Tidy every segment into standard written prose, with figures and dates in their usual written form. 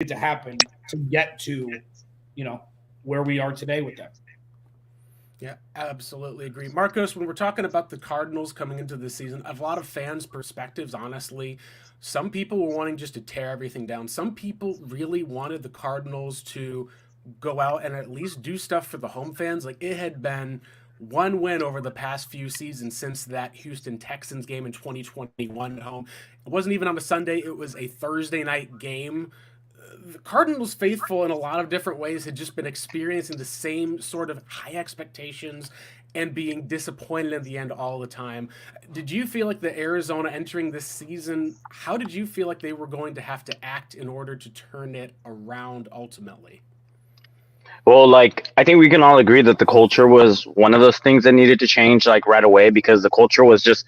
to happen to get to, where we are today with them. Yeah, absolutely agree. Marcos, when we're talking about the Cardinals coming into this season, a lot of fans' perspectives, honestly, some people were wanting just to tear everything down. Some people really wanted the Cardinals to go out and at least do stuff for the home fans. Like it had been one win over the past few seasons since that Houston Texans game in 2021 at home. It wasn't even on a Sunday, it was a Thursday night game. The Cardinals faithful in a lot of different ways had just been experiencing the same sort of high expectations and being disappointed in the end all the time. Did you feel like the Arizona entering this season, how did you feel like they were going to have to act in order to turn it around ultimately? Well, like I think we can all agree that the culture was one of those things that needed to change like right away because the culture was just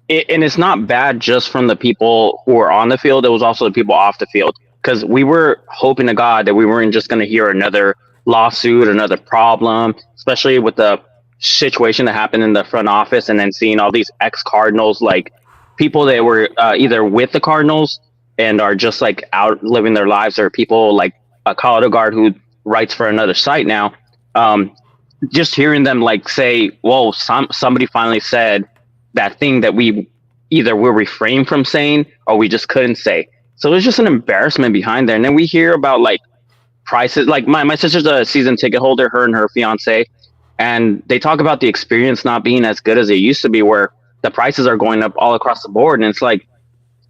and it's not bad just from the people who were on the field. It was also the people off the field because we were hoping to God that we weren't just going to hear another lawsuit, another problem, especially with the situation that happened in the front office, and then seeing all these ex Cardinals, like people that were either with the Cardinals and are just like out living their lives, or people like a Colorado guard who writes for another site now. Um, just hearing them like say, "Whoa, somebody finally said." That thing that we either were refrained from saying or we just couldn't say. So there's just an embarrassment behind there. And then we hear about like prices. Like my sister's a season ticket holder, her and her fiance, and they talk about the experience not being as good as it used to be, where the prices are going up all across the board. And it's like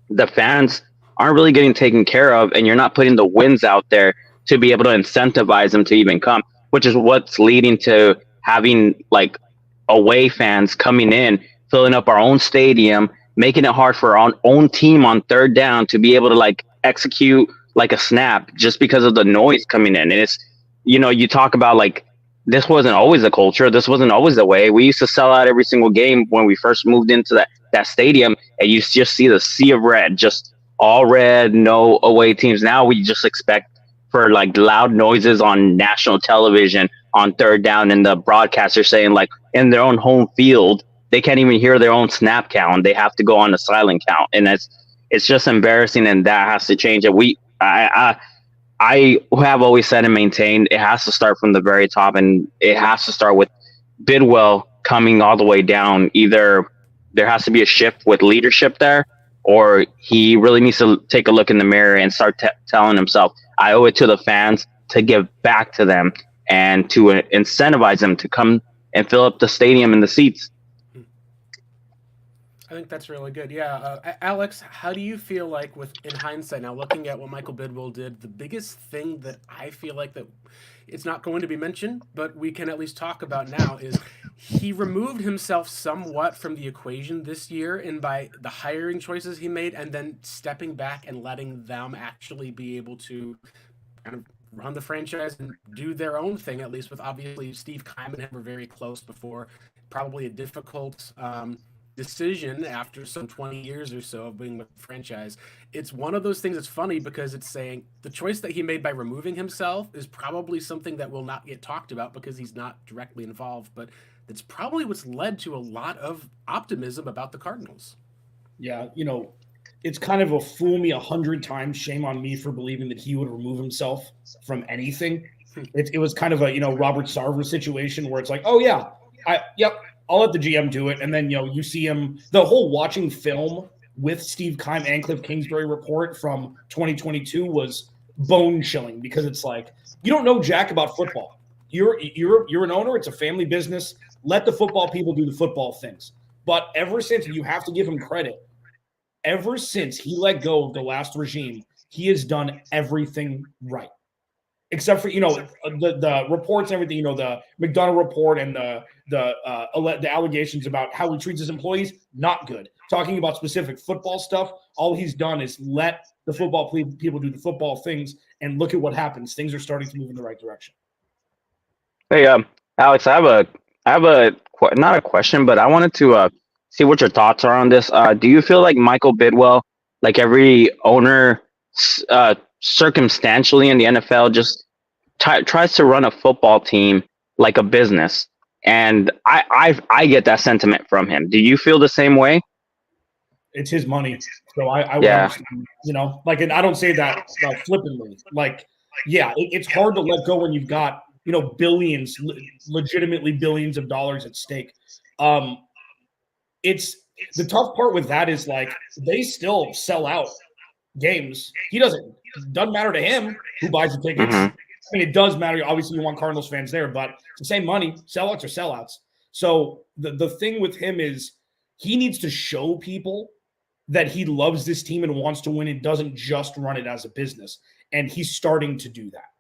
the fans aren't really getting taken care of, and you're not putting the wins out there to be able to incentivize them to even come, which is what's leading to having like away fans coming in, filling up our own stadium, making it hard for our own team on third down to be able to like execute like a snap just because of the noise coming in. And it's, you talk about like, this wasn't always a culture. This wasn't always the way. We used to sell out every single game when we first moved into that stadium, and you just see the sea of red, just all red, no away teams. Now we just expect for like loud noises on national television on third down, and the broadcaster saying like in their own home field, they can't even hear their own snap count. They have to go on a silent count, and it's just embarrassing, and that has to change. And I have always said and maintained it has to start from the very top, and it has to start with Bidwell coming all the way down. Either there has to be a shift with leadership there, or he really needs to take a look in the mirror and start telling himself, I owe it to the fans to give back to them and to incentivize them to come and fill up the stadium and the seats. I think that's really good. Yeah, Alex, how do you feel like, with in hindsight now, looking at what Michael Bidwell did? The biggest thing that I feel like that it's not going to be mentioned, but we can at least talk about now is he removed himself somewhat from the equation this year, and by the hiring choices he made, and then stepping back and letting them actually be able to kind of run the franchise and do their own thing. At least with obviously Steve Keim and him were very close before, probably a difficult. Decision after some 20 years or so of being with the franchise. It's one of those things that's funny because it's saying the choice that he made by removing himself is probably something that will not get talked about because he's not directly involved, but that's probably what's led to a lot of optimism about the Cardinals. Yeah, it's kind of a fool me 100 times, shame on me for believing that he would remove himself from anything. It was kind of a Robert Sarver situation where it's like, oh yeah, yep, I'll let the GM do it. And then, you see him, the whole watching film with Steve Keim and Cliff Kingsbury report from 2022 was bone chilling because it's like, you don't know jack about football. You're an owner. It's a family business. Let the football people do the football things. But ever since, you have to give him credit, ever since he let go of the last regime, he has done everything right. Except for the reports and everything, the McDonough report and the allegations about how he treats his employees, not good. Talking about specific football stuff, all he's done is let the football people do the football things, and look at what happens. Things are starting to move in the right direction. Hey, Alex, I have a not a question, but I wanted to see what your thoughts are on this. Do you feel like Michael Bidwell, like every owner, circumstantially in the NFL, just tries to run a football team like a business? And I get that sentiment from him. Do you feel the same way? It's his money. So I would Yeah. understand, like, and I don't say that flippantly. Like, yeah, it's hard to let go when you've got, billions, legitimately billions of dollars at stake. It's the tough part with that is like they still sell out games. Doesn't matter to him who buys the tickets. Mhm. I mean, it does matter. Obviously, you want Cardinals fans there, but it's the same money. Sellouts are sellouts. So the thing with him is he needs to show people that he loves this team and wants to win. It doesn't just run it as a business, and he's starting to do that.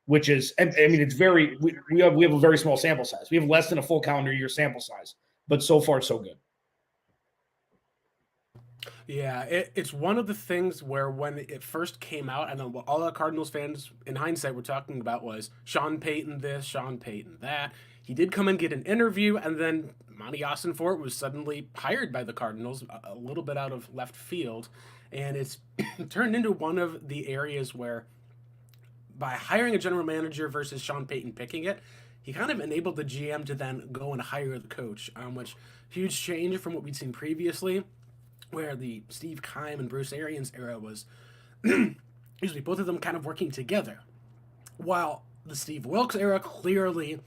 Which is, I mean, it's very. We have a very small sample size. We have less than a full calendar year sample size, but so far so good. Yeah, it's one of the things where when it first came out, and then what all the Cardinals fans in hindsight were talking about was Sean Payton this, Sean Payton that. He did come and get an interview, and then Monty Fort was suddenly hired by the Cardinals a little bit out of left field, and it's turned into one of the areas where by hiring a general manager versus Sean Payton picking it, he kind of enabled the GM to then go and hire the coach, which huge change from what we'd seen previously, where the Steve Keim and Bruce Arians era was, usually both of them kind of working together. While the Steve Wilkes era, clearly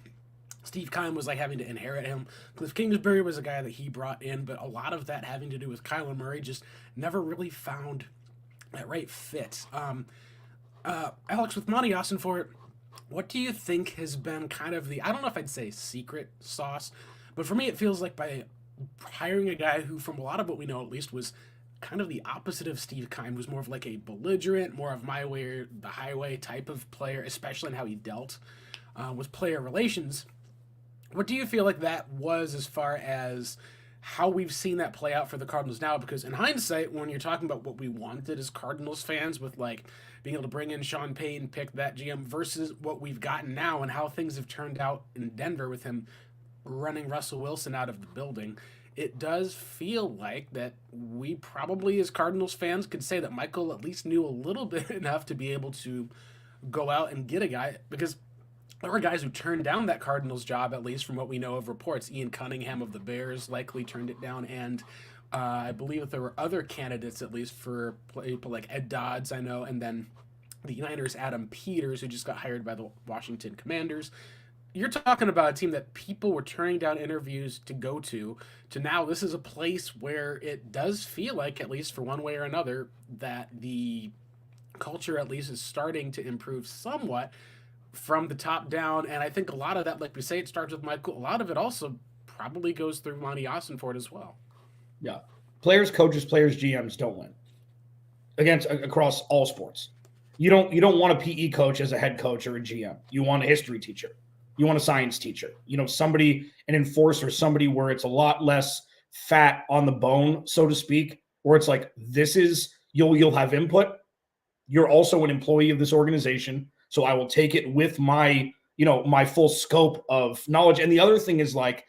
Steve Keim was like having to inherit him. Cliff Kingsbury was a guy that he brought in, but a lot of that having to do with Kyler Murray just never really found that right fit. Alex, with Monty Fort, what do you think has been kind of the, I don't know if I'd say secret sauce, but for me it feels like by hiring a guy who, from a lot of what we know at least, was kind of the opposite of Steve Keim, was more of like a belligerent, more of my way or the highway type of player, especially in how he dealt with player relations. What do you feel like that was as far as how we've seen that play out for the Cardinals now? Because in hindsight, when you're talking about what we wanted as Cardinals fans with like being able to bring in Sean Payton, pick that GM versus what we've gotten now and how things have turned out in Denver with him running Russell Wilson out of the building, it does feel like that we probably as Cardinals fans could say that Michael at least knew a little bit enough to be able to go out and get a guy, because there were guys who turned down that Cardinals job, at least from what we know of reports. Ian Cunningham of the Bears likely turned it down, and I believe that there were other candidates, at least for people like Ed Dodds, I know, and then the Niners' Adam Peters, who just got hired by the Washington Commanders. You're talking about a team that people were turning down interviews to go to now this is a place where it does feel like, at least for one way or another, that the culture at least is starting to improve somewhat from the top down. And I think a lot of that, like we say, it starts with Michael. A lot of it also probably goes through Monty Fort as well. Yeah. Players, coaches, players, GMs don't win across all sports. You don't want a PE coach as a head coach or a GM. You want a history teacher. You want a science teacher. Somebody, an enforcer, somebody where it's a lot less fat on the bone, so to speak, where it's like, this is, you'll have input. You're also an employee of this organization. So I will take it with my, my full scope of knowledge. And the other thing is like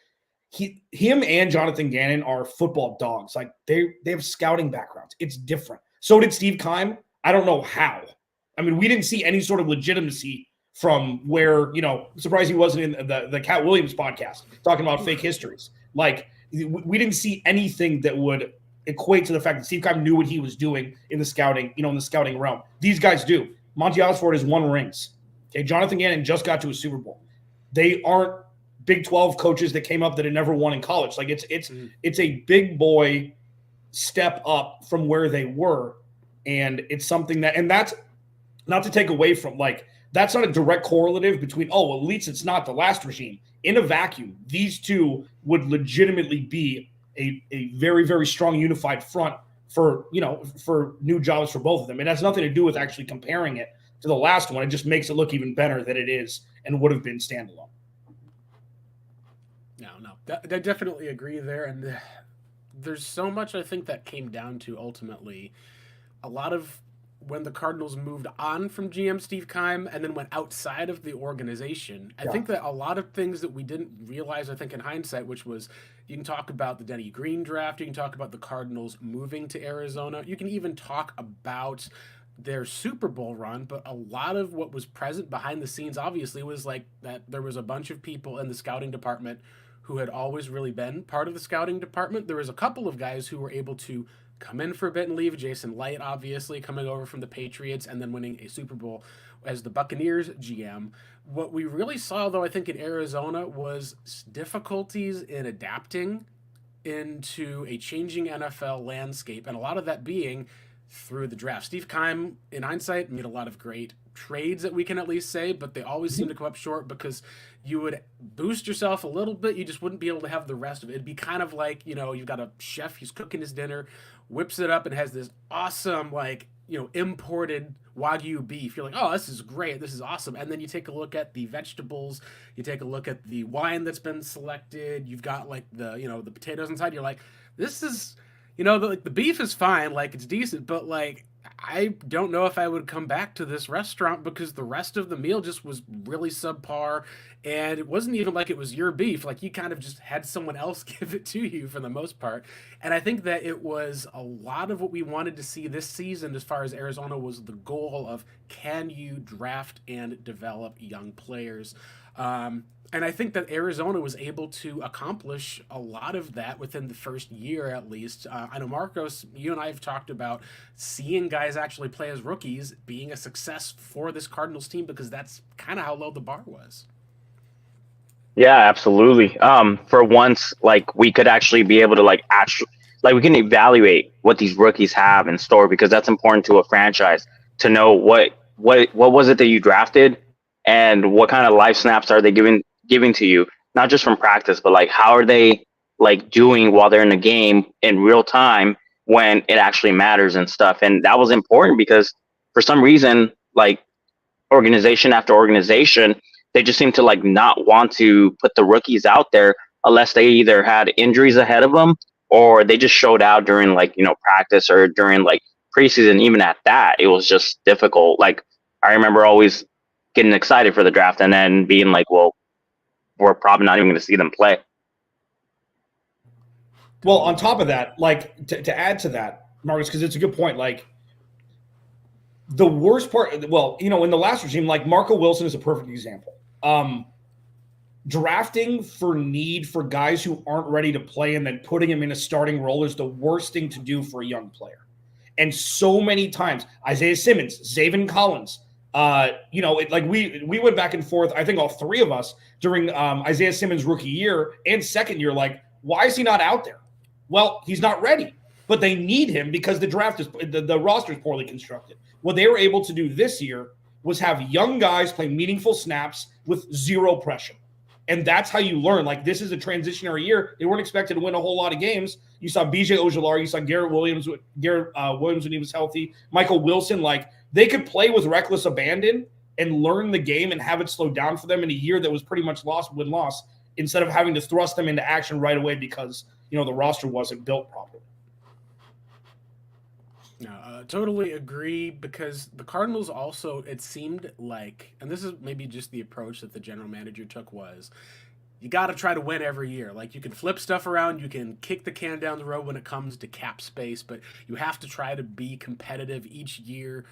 him and Jonathan Gannon are football dogs. Like they have scouting backgrounds. It's different. So did Steve Keim. I don't know how. I mean, we didn't see any sort of legitimacy from where, surprised he wasn't in the Cat Williams podcast talking about fake histories. Like we didn't see anything that would equate to the fact that Steve Keim knew what he was doing in the scouting, in the scouting realm. These guys do. Monty Fort has won rings. Okay, Jonathan Gannon just got to a Super Bowl. They aren't Big 12 coaches that came up that had never won in college. Like it's a big boy step up from where they were, and it's something that, and that's not to take away from, like, that's not a direct correlative between, well, at least it's not the last regime. In a vacuum, these two would legitimately be a very, very strong unified front for new jobs for both of them. It has nothing to do with actually comparing it to the last one. It just makes it look even better than it is and would have been standalone. No, I definitely agree there. And there's so much, I think, that came down to ultimately a lot of when the Cardinals moved on from GM Steve Keim and then went outside of the organization. I think that a lot of things that we didn't realize, I think, in hindsight, which was, you can talk about the Denny Green draft, you can talk about the Cardinals moving to Arizona, you can even talk about their Super Bowl run, but a lot of what was present behind the scenes, obviously, was like that there was a bunch of people in the scouting department who had always really been part of the scouting department. There was a couple of guys who were able to come in for a bit and leave. Jason Light, obviously, coming over from the Patriots and then winning a Super Bowl as the Buccaneers GM. What we really saw, though, I think in Arizona was difficulties in adapting into a changing NFL landscape, and a lot of that being through the draft. Steve Keim, in hindsight, made a lot of great trades that we can at least say, but they always seem to come up short because you would boost yourself a little bit. You just wouldn't be able to have the rest of it. It'd be kind of like, you've got a chef, he's cooking his dinner, whips it up and has this awesome, imported Wagyu beef. You're like, oh, this is great. This is awesome. And then you take a look at the vegetables. You take a look at the wine that's been selected. You've got the potatoes inside. You're like, this is, the beef is fine. It's decent, but I don't know if I would come back to this restaurant because the rest of the meal just was really subpar. And it wasn't even like it was your beef. You kind of just had someone else give it to you for the most part. And I think that it was a lot of what we wanted to see this season as far as Arizona was the goal of, can you draft and develop young players? And I think that Arizona was able to accomplish a lot of that within the first year, at least. I know, Marcos, you and I have talked about seeing guys actually play as rookies being a success for this Cardinals team because that's kind of how low the bar was. Yeah, absolutely. For once, we could actually be able to we can evaluate what these rookies have in store, because that's important to a franchise to know what was it that you drafted and what kind of life snaps are they giving to you, not just from practice, but how are they doing while they're in the game in real time when it actually matters and stuff. And that was important because for some reason, organization after organization, they just seem to not want to put the rookies out there unless they either had injuries ahead of them or they just showed out during practice or during preseason. Even at that, it was just difficult. I remember always getting excited for the draft and then being well, we're probably not even going to see them play. Well, on top of that, to add to that, Marcus, because it's a good point. The worst part, in the last regime, Marco Wilson is a perfect example. Drafting for need for guys who aren't ready to play and then putting them in a starting role is the worst thing to do for a young player. And so many times, Isaiah Simmons, Zaven Collins, we went back and forth. I think all three of us during Isaiah Simmons' rookie year and second year, why is he not out there? Well, he's not ready, but they need him because the draft is the roster is poorly constructed. What they were able to do this year was have young guys play meaningful snaps with zero pressure. And that's how you learn. This is a transitionary year. They weren't expected to win a whole lot of games. You saw BJ Ojulari, you saw Garrett Williams when he was healthy, Michael Wilson. They could play with reckless abandon and learn the game and have it slow down for them in a year that was pretty much win-loss, instead of having to thrust them into action right away because, the roster wasn't built properly. No, totally agree, because the Cardinals also, it seemed and this is maybe just the approach that the general manager took, was you got to try to win every year. You can flip stuff around, you can kick the can down the road when it comes to cap space, but you have to try to be competitive each year.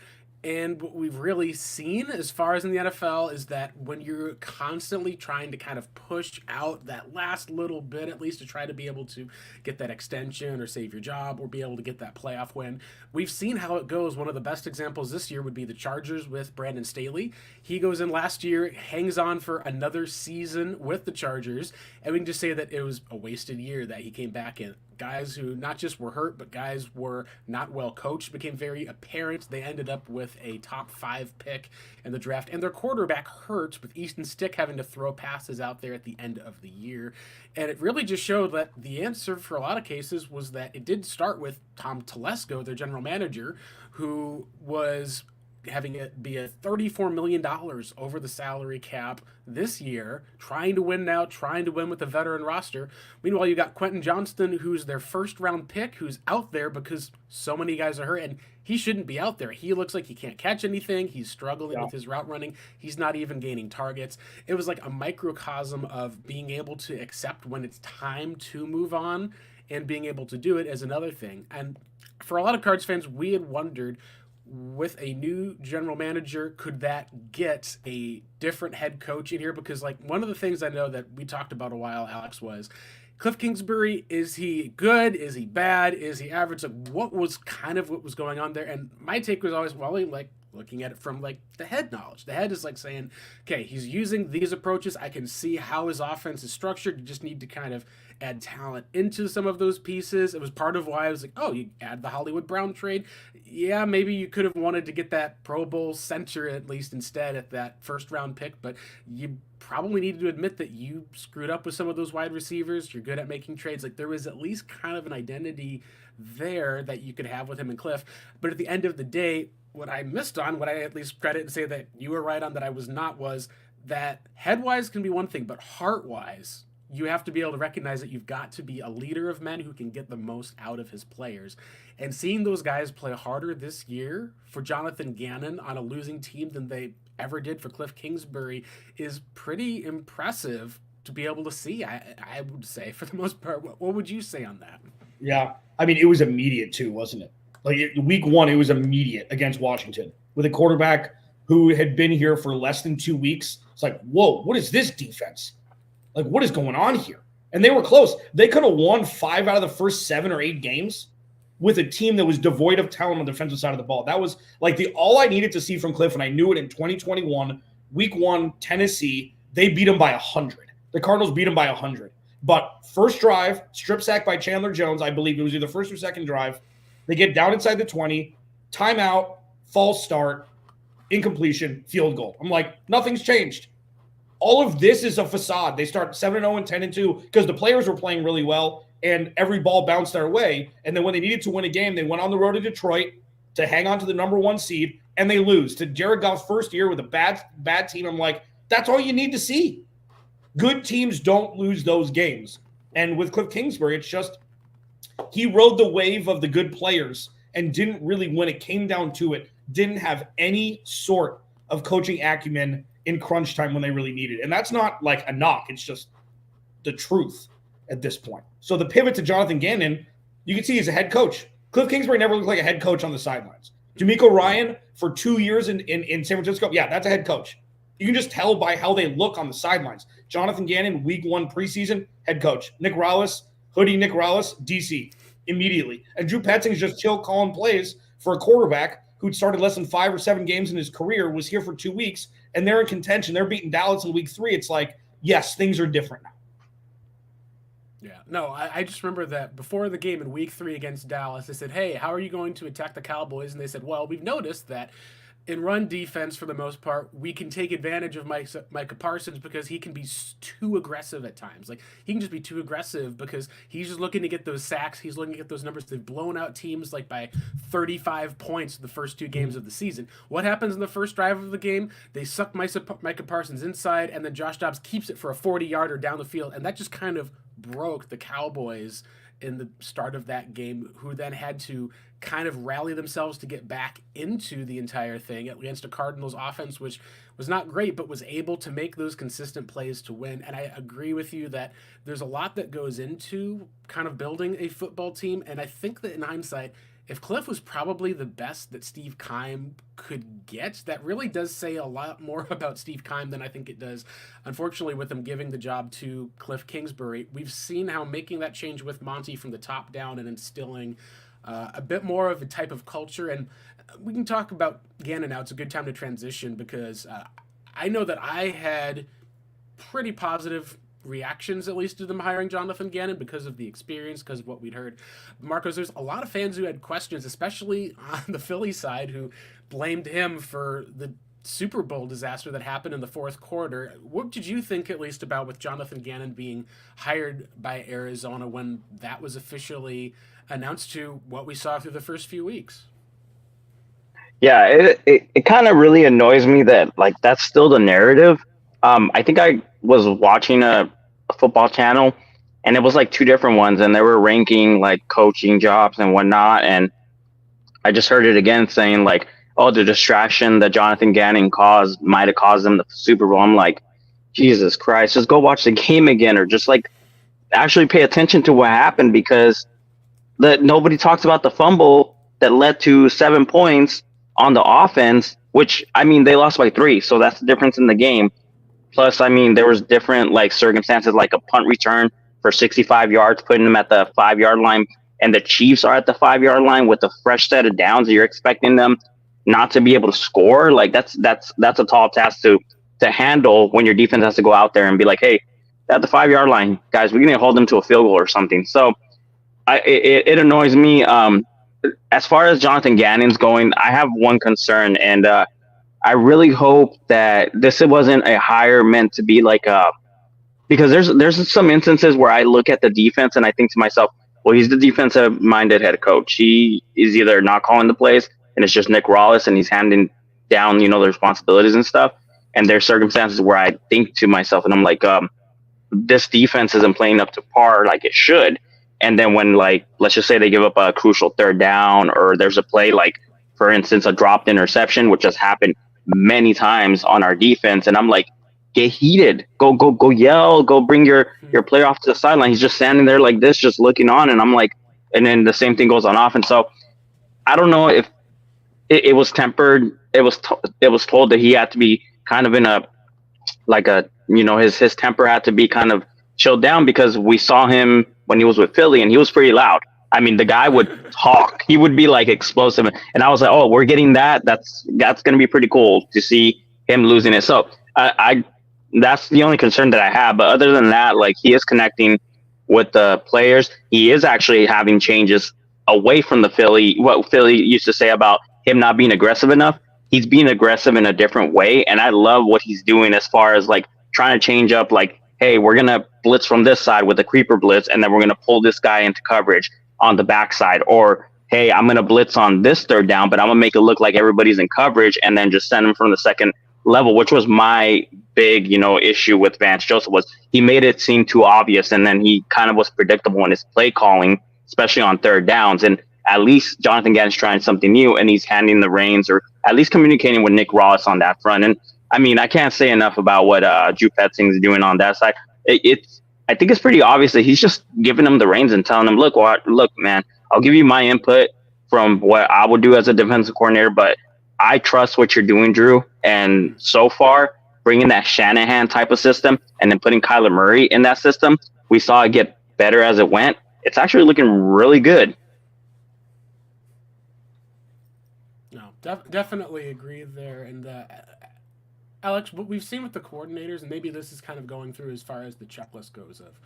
And what we've really seen as far as in the NFL is that when you're constantly trying to kind of push out that last little bit, at least to try to be able to get that extension or save your job or be able to get that playoff win, we've seen how it goes. One of the best examples this year would be the Chargers with Brandon Staley. He goes in last year, hangs on for another season with the Chargers, and we can just say that it was a wasted year that he came back in. Guys who not just were hurt, but guys were not well coached became very apparent. They ended up with a top 5 pick in the draft, and their quarterback hurt, with Easton Stick having to throw passes out there at the end of the year. And it really just showed that the answer for a lot of cases was that it did start with Tom Telesco, their general manager, who was having it be a $34 million over the salary cap this year, trying to win now, trying to win with the veteran roster. Meanwhile, you got Quentin Johnston, who's their first-round pick, who's out there because so many guys are hurt, and he shouldn't be out there. He looks like he can't catch anything. He's struggling with his route running. He's not even gaining targets. It was like a microcosm of being able to accept when it's time to move on, and being able to do it as another thing. And for a lot of Cards fans, we had wondered, with a new general manager, could that get a different head coach in here? Because like one of the things I know that we talked about a while, Alex, was Cliff Kingsbury. Is he good? Is he bad? Is he average? Like what was going on there? And my take was always, well, like looking at it from like the head knowledge. The head is like saying, okay, he's using these approaches. I can see how his offense is structured. You just need to kind of add talent into some of those pieces. It was part of why I was like, oh, you add the Hollywood Brown trade. Yeah, maybe you could have wanted to get that Pro Bowl center at least instead at that first round pick, but you probably needed to admit that you screwed up with some of those wide receivers. You're good at making trades. Like there was at least kind of an identity there that you could have with him and Cliff. But at the end of the day, what I missed on, what I at least credit and say that you were right on that I was not, was that head-wise can be one thing, but heart-wise, you have to be able to recognize that you've got to be a leader of men who can get the most out of his players. And seeing those guys play harder this year for Jonathan Gannon on a losing team than they ever did for Cliff Kingsbury is pretty impressive to be able to see, I would say, for the most part. What would you say on that? Yeah. I mean, it was immediate too, wasn't it? Like week one, it was immediate against Washington with a quarterback who had been here for less than 2 weeks. It's like, whoa, what is this defense? Like, what is going on here? And they were close. They could have won 5 out of the first 7 or 8 games with a team that was devoid of talent on the defensive side of the ball. That was like all I needed to see from Cliff, and I knew it in 2021, week 1, Tennessee, they beat them by 100. The Cardinals beat them by 100. But first drive, strip sack by Chandler Jones, I believe it was either first or second drive. They get down inside the 20, timeout, false start, incompletion, field goal. I'm like, nothing's changed. All of this is a facade. They start 7-0 and 10-2 because the players were playing really well and every ball bounced their way. And then when they needed to win a game, they went on the road to Detroit to hang on to the number 1 seed, and they lose to Jared Goff's first year with a bad team. I'm like, that's all you need to see. Good teams don't lose those games. And with Cliff Kingsbury, it's just he rode the wave of the good players and didn't really, when it came down to it, didn't have any sort of coaching acumen in crunch time when they really needed it. And that's not like a knock. It's just the truth at this point. So the pivot to Jonathan Gannon, you can see he's a head coach. Cliff Kingsbury never looked like a head coach on the sidelines. D'Amico Ryan for 2 years in San Francisco, yeah, that's a head coach. You can just tell by how they look on the sidelines. Jonathan Gannon, week 1 preseason, head coach. Nick Rallis, Nick Rallis, DC, immediately. And Drew Petzing's just chill calling plays for a quarterback who'd started less than 5 or 7 games in his career, was here for 2 weeks, and they're in contention. They're beating Dallas in week 3. It's like, yes, things are different now. Yeah, no, I just remember that before the game in week 3 against Dallas, they said, hey, how are you going to attack the Cowboys? And they said, well, we've noticed that in run defense, for the most part, we can take advantage of Micah Parsons because he can be too aggressive at times. Like, he can just be too aggressive because he's just looking to get those sacks. He's looking to get those numbers. They've blown out teams like by 35 points the first 2 games of the season. What happens in the first drive of the game? They suck Micah Parsons inside, and then Josh Dobbs keeps it for a 40-yarder down the field, and that just kind of broke the Cowboys in the start of that game, who then had to kind of rally themselves to get back into the entire thing against a Cardinals offense, which was not great, but was able to make those consistent plays to win. And I agree with you that there's a lot that goes into kind of building a football team. And I think that in hindsight, if Cliff was probably the best that Steve Keim could get, that really does say a lot more about Steve Keim than I think it does. Unfortunately, with him giving the job to Cliff Kingsbury, we've seen how making that change with Monty from the top down and instilling a bit more of a type of culture. And we can talk about Gannon now. It's a good time to transition because I know that I had pretty positive reactions, at least, to them hiring Jonathan Gannon because of the experience, because of what we'd heard. Marcos, there's a lot of fans who had questions, especially on the Philly side, who blamed him for the Super Bowl disaster that happened in the fourth quarter. What did you think, at least, about with Jonathan Gannon being hired by Arizona when that was officially announced to what we saw through the first few weeks? Yeah, it kind of really annoys me that like that's still the narrative. I think I was watching a football channel, and it was like 2 different ones, and they were ranking like coaching jobs and whatnot. And I just heard it again saying like, oh, the distraction that Jonathan Gannon caused might have caused them the Super Bowl. I'm like, Jesus Christ, just go watch the game again, or just like actually pay attention to what happened, because nobody talks about the fumble that led to 7 points on the offense, which I mean they lost by 3, so that's the difference in the game. Plus, I mean, there was different like circumstances, like a punt return for 65 yards, putting them at the 5 yard line, and the Chiefs are at the 5 yard line with a fresh set of downs. You're expecting them not to be able to score. Like that's a tall task to handle when your defense has to go out there and be like, hey, at the 5 yard line, guys, we're gonna hold them to a field goal or something. So it annoys me. As far as Jonathan Gannon's going, I have one concern, and I really hope that this wasn't a hire meant to be like a, because there's some instances where I look at the defense and I think to myself, well, he's the defensive minded head coach. He is either not calling the plays and it's just Nick Rawlis and he's handing down, the responsibilities and stuff. And there's circumstances where I think to myself and I'm like, this defense isn't playing up to par like it should. And then when, like, let's just say they give up a crucial 3rd down, or there's a play like, for instance, a dropped interception, which has happened many times on our defense, and I'm like, get heated, go yell, go bring your player off to the sideline. He's just standing there like this, just looking on, and I'm like, and then the same thing goes on offense. So I don't know if it was tempered. It was told that he had to be kind of in a, like a, his temper had to be kind of chilled down, because we saw him when he was with Philly and he was pretty loud. I mean, the guy would talk. He would be like explosive, and I was like, "Oh, we're getting that. That's going to be pretty cool to see him losing it." So, I that's the only concern that I have. But other than that, like, he is connecting with the players. He is actually having changes away from what Philly used to say about him not being aggressive enough. He's being aggressive in a different way, and I love what he's doing as far as like trying to change up. Like, hey, we're gonna blitz from this side with a creeper blitz, and then we're gonna pull this guy into coverage on the backside, or hey, I'm gonna blitz on this 3rd down, but I'm gonna make it look like everybody's in coverage, and then just send him from the second level, which was my big, issue with Vance Joseph, was he made it seem too obvious, and then he kind of was predictable in his play calling, especially on 3rd downs. And at least Jonathan Gannon's trying something new, and he's handing the reins, or at least communicating with Nick Rawlis on that front. And I mean, I can't say enough about what Drew Petzing is doing on that side. I think it's pretty obvious that he's just giving him the reins and telling him, look, man, I'll give you my input from what I would do as a defensive coordinator, but I trust what you're doing, Drew. And so far, bringing that Shanahan type of system and then putting Kyler Murray in that system, we saw it get better as it went. It's actually looking really good. No, definitely agree there. And Alex, what we've seen with the coordinators, and maybe this is kind of going through as far as the checklist goes of,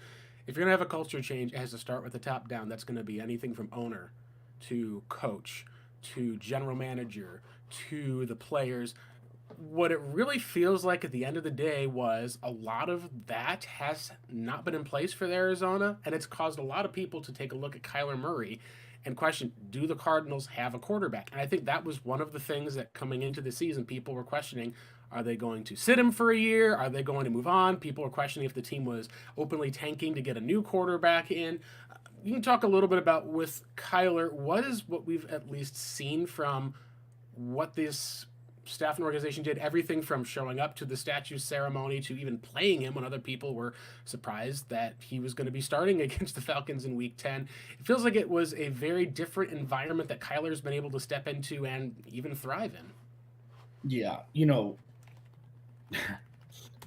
if you're going to have a culture change, it has to start with the top down. That's going to be anything from owner to coach to general manager to the players. What it really feels like at the end of the day was a lot of that has not been in place for Arizona, and it's caused a lot of people to take a look at Kyler Murray and question, do the Cardinals have a quarterback? And I think that was one of the things that coming into the season, people were questioning, are they going to sit him for a year? Are they going to move on? People were questioning if the team was openly tanking to get a new quarterback in. You can talk a little bit about with Kyler, what is what we've at least seen from what this staff and organization did, everything from showing up to the statue ceremony to even playing him when other people were surprised that he was going to be starting against the Falcons in Week 10. It feels like it was a very different environment that Kyler's been able to step into and even thrive in. Yeah,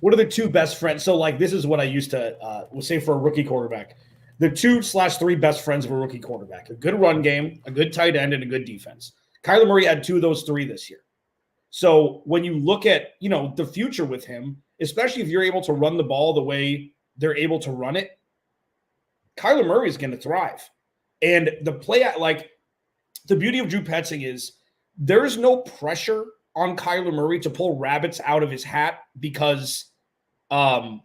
what are the 2 best friends? So, like, this is what I used to say for a rookie quarterback. The 2/3 best friends of a rookie quarterback: a good run game, a good tight end, and a good defense. Kyler Murray had 2 of those 3 this year. So when you look at, the future with him, especially if you're able to run the ball the way they're able to run it, Kyler Murray is going to thrive. And the beauty of Drew Petzing is there's no pressure on Kyler Murray to pull rabbits out of his hat because, it's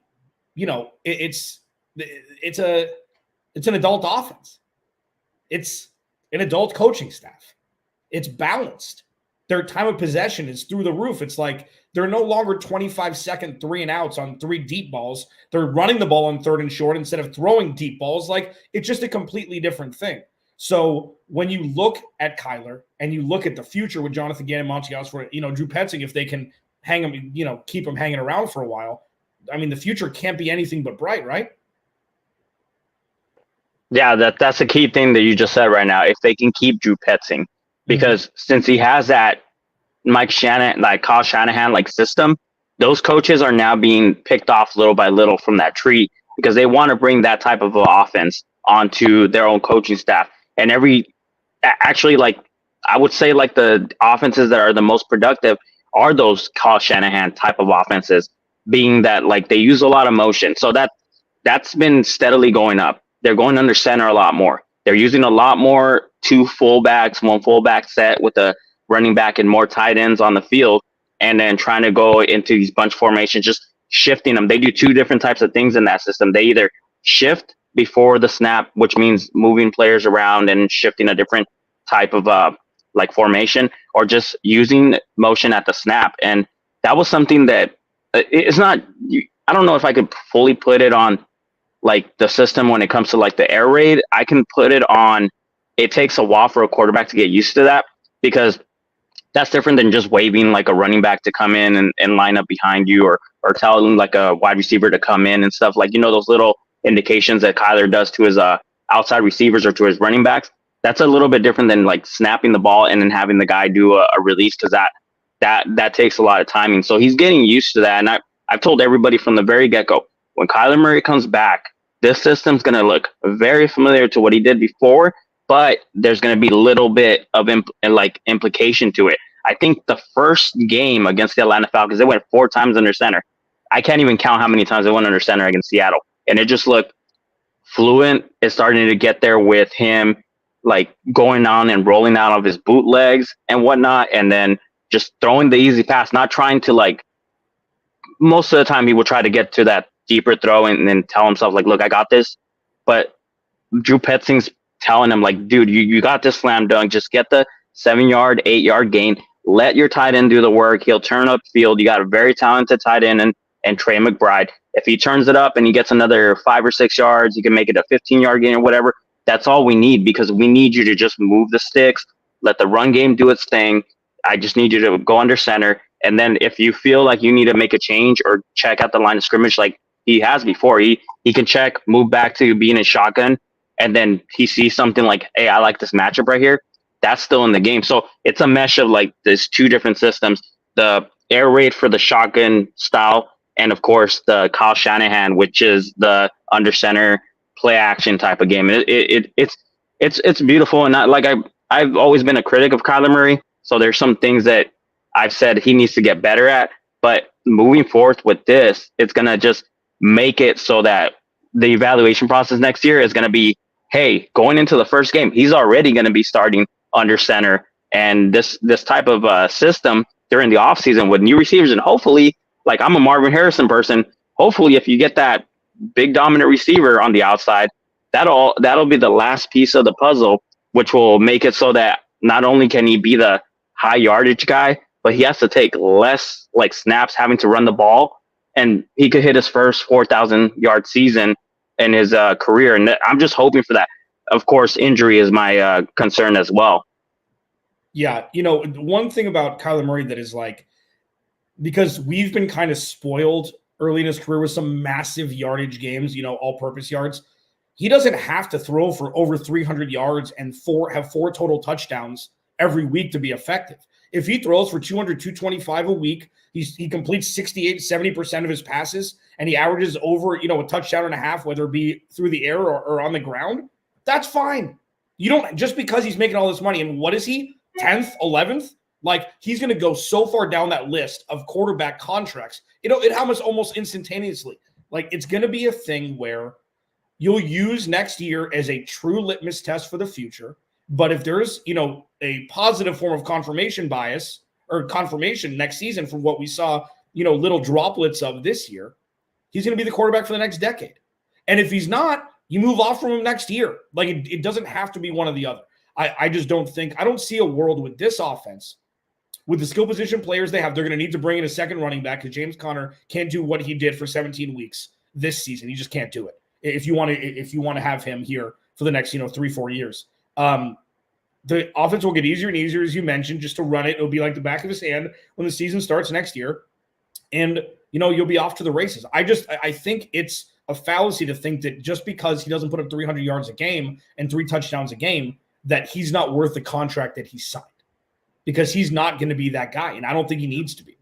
an adult offense. It's an adult coaching staff. It's balanced. Their time of possession is through the roof. It's like they're no longer 25-second 3-and-outs on 3 deep balls. They're running the ball on 3rd and short instead of throwing deep balls. Like, it's just a completely different thing. So when you look at Kyler and you look at the future with Jonathan Gannon, Monty Osborne, Drew Petzing, if they can hang him, keep him hanging around for a while, I mean, the future can't be anything but bright, right? Yeah, that's the key thing that you just said right now. If they can keep Drew Petzing, because since he has that Kyle Shanahan like system, those coaches are now being picked off little by little from that tree because they want to bring that type of offense onto their own coaching staff. And actually, like I would say, like the offenses that are the most productive are those Kyle Shanahan type of offenses, being that like they use a lot of motion. So that's been steadily going up. They're going under center a lot more. They're using a lot more two fullbacks, one fullback set with a running back and more tight ends on the field, and then trying to go into these bunch formations, just shifting them. They do two different types of things in that system. They either shift before the snap, which means moving players around and shifting a different type of like formation, or just using motion at the snap. And that was something that it's not. I don't know if I could fully put it on like the system when it comes to like the air raid. I can put it on. It takes a while for a quarterback to get used to that, because that's different than just waving like a running back to come in and line up behind you, or telling like a wide receiver to come in and stuff, like, those little indications that Kyler does to his outside receivers or to his running backs. That's a little bit different than like snapping the ball and then having the guy do a release, because that takes a lot of timing. So he's getting used to that. And I've told everybody from the very get-go, when Kyler Murray comes back, this system's going to look very familiar to what he did before, but there's going to be a little bit of implication to it. I think the first game against the Atlanta Falcons, they went 4 times under center. I can't even count how many times they went under center against Seattle. And it just looked fluent. It's starting to get there with him like going on and rolling out of his bootlegs and whatnot, and then just throwing the easy pass, not trying to like, most of the time he would try to get to that deeper throw and then tell himself like, look, I got this. But Drew Petzing's telling him like, dude, you got this slam dunk. Just get the 7-yard, 8-yard gain. Let your tight end do the work. He'll turn up field. You got a very talented tight end and Trey McBride. If he turns it up and he gets another 5 or 6 yards, you can make it a 15-yard gain or whatever. That's all we need, because we need you to just move the sticks, let the run game do its thing. I just need you to go under center. And then if you feel like you need to make a change or check out the line of scrimmage like he has before, he can check, move back to being in shotgun, and then he sees something like, hey, I like this matchup right here. That's still in the game. So it's a mesh of like there's 2 different systems, the air raid for the shotgun style, and of course the Kyle Shanahan, which is the under center play action type of game. It's beautiful. And I've always been a critic of Kyler Murray. So there's some things that I've said he needs to get better at, but moving forth with this, it's going to just make it so that the evaluation process next year is going to be, hey, going into the first game, he's already going to be starting under center. And this type of system during the offseason with new receivers, and hopefully, like I'm a Marvin Harrison person, hopefully if you get that big dominant receiver on the outside, that'll be the last piece of the puzzle, which will make it so that not only can he be the high yardage guy, but he has to take less like snaps having to run the ball, and he could hit his first 4,000 yard season in his career. And I'm just hoping for that. Of course, injury is my concern as well. Yeah, one thing about Kyler Murray that is like, because we've been kind of spoiled early in his career with some massive yardage games, all-purpose yards. He doesn't have to throw for over 300 yards and have 4 total touchdowns every week to be effective. If he throws for 200, 225 a week, he completes 68, 70% of his passes, and he averages over, a touchdown and a half, whether it be through the air or on the ground, that's fine. You don't, just because he's making all this money, and what is he, 10th, 11th? Like, he's going to go so far down that list of quarterback contracts. It happens almost instantaneously. Like, it's going to be a thing where you'll use next year as a true litmus test for the future. But if there's, a positive form of confirmation bias or confirmation next season from what we saw, little droplets of this year, he's going to be the quarterback for the next decade. And if he's not, you move off from him next year. Like, it doesn't have to be one or the other. I don't see a world with this offense, with the skill position players they have. They're going to need to bring in a second running back, because James Conner can't do what he did for 17 weeks this season. He just can't do it. If you want to have him here for the next, 3-4 years. The offense will get easier and easier, as you mentioned, just to run it. It'll be like the back of his hand when the season starts next year. And, you'll be off to the races. I think it's a fallacy to think that just because he doesn't put up 300 yards a game and 3 touchdowns a game, that he's not worth the contract that he signed. because he's not going to be that guy, and I don't think he needs to be.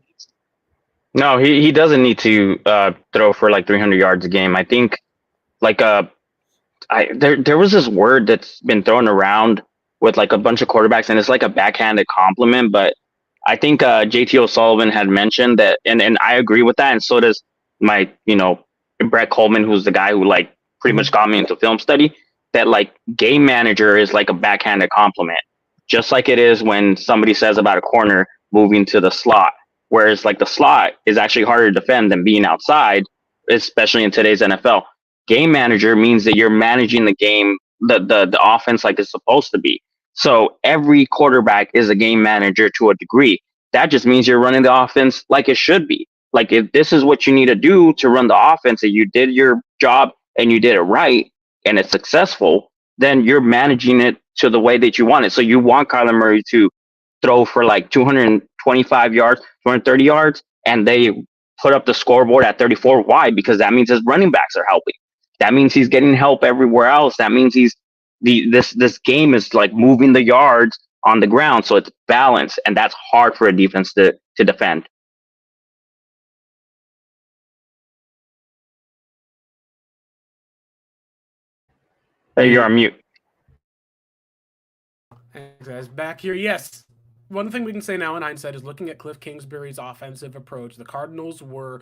No, he doesn't need to throw for like 300 yards a game. I think like there was this word that's been thrown around with like a bunch of quarterbacks, and it's like a backhanded compliment. But I think JT O'Sullivan had mentioned that, and I agree with that, and so does my Brett Coleman, who's the guy who like pretty much got me into film study. That like game manager is like a backhanded compliment, just like it is when somebody says about a corner moving to the slot. Whereas like the slot is actually harder to defend than being outside, especially in today's NFL. Game manager means that you're managing the game, the offense like it's supposed to be. So every quarterback is a game manager to a degree. That just means you're running the offense like it should be. Like if this is what you need to do to run the offense, and you did your job and you did it right and it's successful, then you're managing it to the way that you want it. So you want Kyler Murray to throw for like 225 yards, 230 yards, and they put up the scoreboard at 34. Why? Because that means his running backs are helping. That means he's getting help everywhere else. That means this game is like moving the yards on the ground, so it's balanced, and that's hard for a defense to defend. Hey, you're on mute. Guys, back here, yes. One thing we can say now in hindsight is looking at Cliff Kingsbury's offensive approach. The Cardinals were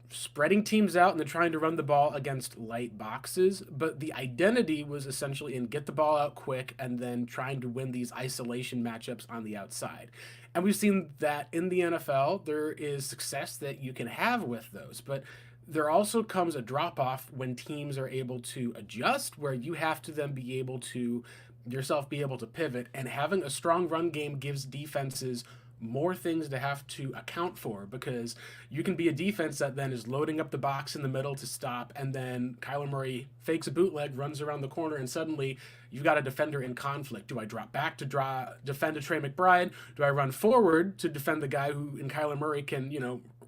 spreading teams out and then trying to run the ball against light boxes, but the identity was essentially in get the ball out quick and then trying to win these isolation matchups on the outside. And we've seen that in the NFL, there is success that you can have with those, but there also comes a drop-off when teams are able to adjust, where you have to then be able to yourself be able to pivot, and having a strong run game gives defenses more things to have to account for, because you can be a defense that then is loading up the box in the middle to stop, and then Kyler Murray fakes a bootleg, runs around the corner, and suddenly you've got a defender in conflict. Do I drop back to defend a Trey McBride? Do I run forward to defend the guy who in Kyler Murray can,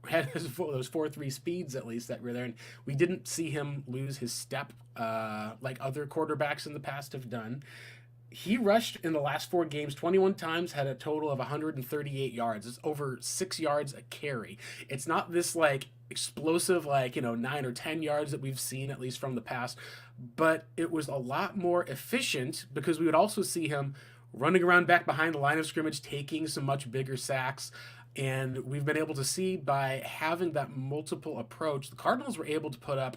had those 4.3 speeds at least that were there? And we didn't see him lose his step like other quarterbacks in the past have done. He rushed in the last 4 games 21 times, had a total of 138 yards. It's over 6 yards a carry. It's not this like explosive 9 or 10 yards that we've seen at least from the past, but it was a lot more efficient because we would also see him running around back behind the line of scrimmage, taking some much bigger sacks. And we've been able to see by having that multiple approach, the Cardinals were able to put up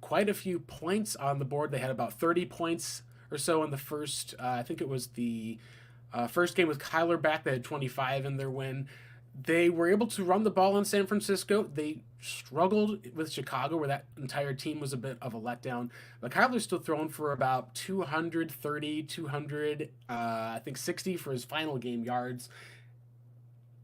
quite a few points on the board. They had about 30 points or so in the first, I think it was the first game with Kyler back. They had 25 in their win. They were able to run the ball in San Francisco. They struggled with Chicago, where that entire team was a bit of a letdown. But Kyler's still throwing for about 230, 200, I think 60 for his final game yards.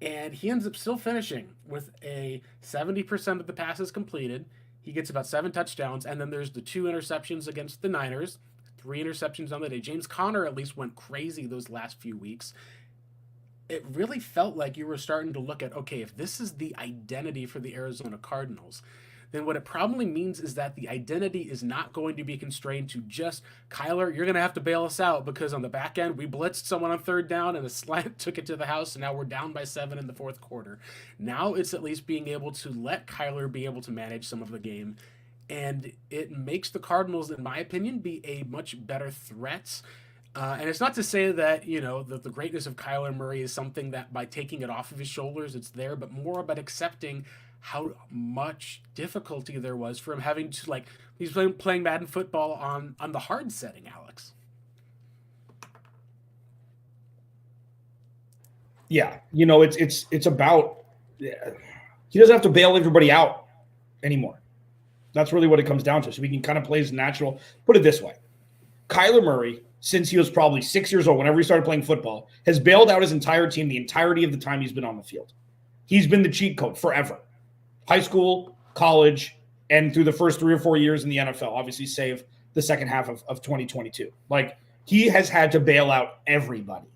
And he ends up still finishing with a 70% of the passes completed. He gets about 7 touchdowns, and then there's the 2 interceptions against the Niners. 3 interceptions on the day. James Conner at least went crazy those last few weeks. It really felt like you were starting to look at, okay, if this is the identity for the Arizona Cardinals, then what it probably means is that the identity is not going to be constrained to just, Kyler, you're going to have to bail us out because on the back end, we blitzed someone on 3rd down and a slant took it to the house, and now we're down by 7 in the 4th quarter. Now it's at least being able to let Kyler be able to manage some of the game. And it makes the Cardinals, in my opinion, be a much better threat. And it's not to say that, that the greatness of Kyler Murray is something that by taking it off of his shoulders, it's there, but more about accepting how much difficulty there was for him having to, he's playing Madden football on the hard setting, Alex. Yeah. It's about, he doesn't have to bail everybody out anymore. That's really what it comes down to. So we can kind of play his natural. Put it this way. Kyler Murray, since he was probably 6 years old, whenever he started playing football, has bailed out his entire team the entirety of the time he's been on the field. He's been the cheat code forever. High school, college, and through the first 3 or 4 years in the NFL, obviously save the second half of 2022. He has had to bail out everybody.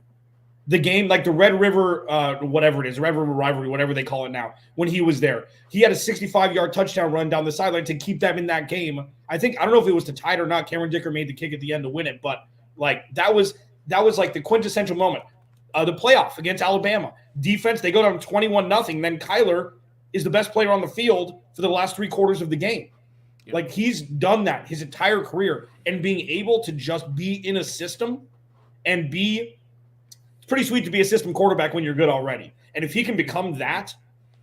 The game, like the Red River, whatever it is, Red River rivalry, whatever they call it now, when he was there, he had a 65-yard touchdown run down the sideline to keep them in that game. I don't know if it was to tie it or not. Cameron Dicker made the kick at the end to win it, but that was like the quintessential moment. the playoff against Alabama. Defense, they go down 21-0. Then Kyler is the best player on the field for the last 3 quarters of the game. Yep. Like, he's done that his entire career, and being able to just be in a system and it's pretty sweet to be a system quarterback when you're good already. And if he can become that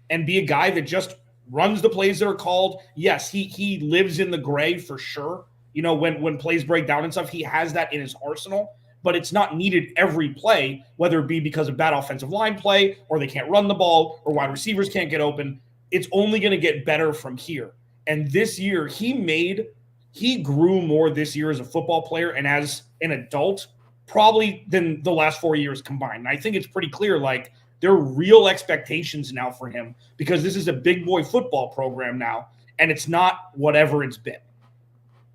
and be a guy that just runs the plays that are called, yes, he lives in the gray for sure. When plays break down and stuff, he has that in his arsenal. But it's not needed every play, whether it be because of bad offensive line play or they can't run the ball or wide receivers can't get open. It's only going to get better from here. And this year, he grew more this year as a football player and as an adult probably than the last 4 years combined. And I think it's pretty clear, like, there are real expectations now for him because this is a big boy football program now, and it's not whatever it's been.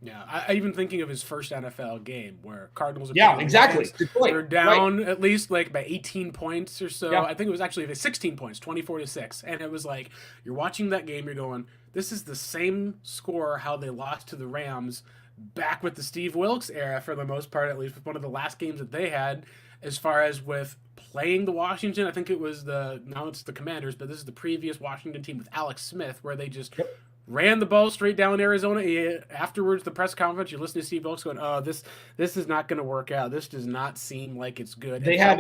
Yeah, I even thinking of his first NFL game where Cardinals are exactly. They're down at least like by 18 points or so. Yeah. I think it was actually 16 points, 24-6. And it was like, you're watching that game, you're going, this is the same score how they lost to the Rams back with the Steve Wilkes era for the most part, at least with one of the last games that they had, as far as with playing the Washington. I think it was now it's the Commanders, but this is the previous Washington team with Alex Smith, where they just ran the ball straight down Arizona. Afterwards, the press conference, you listen to Steve Wilkes going, "Oh, this is not going to work out. This does not seem like it's good." They had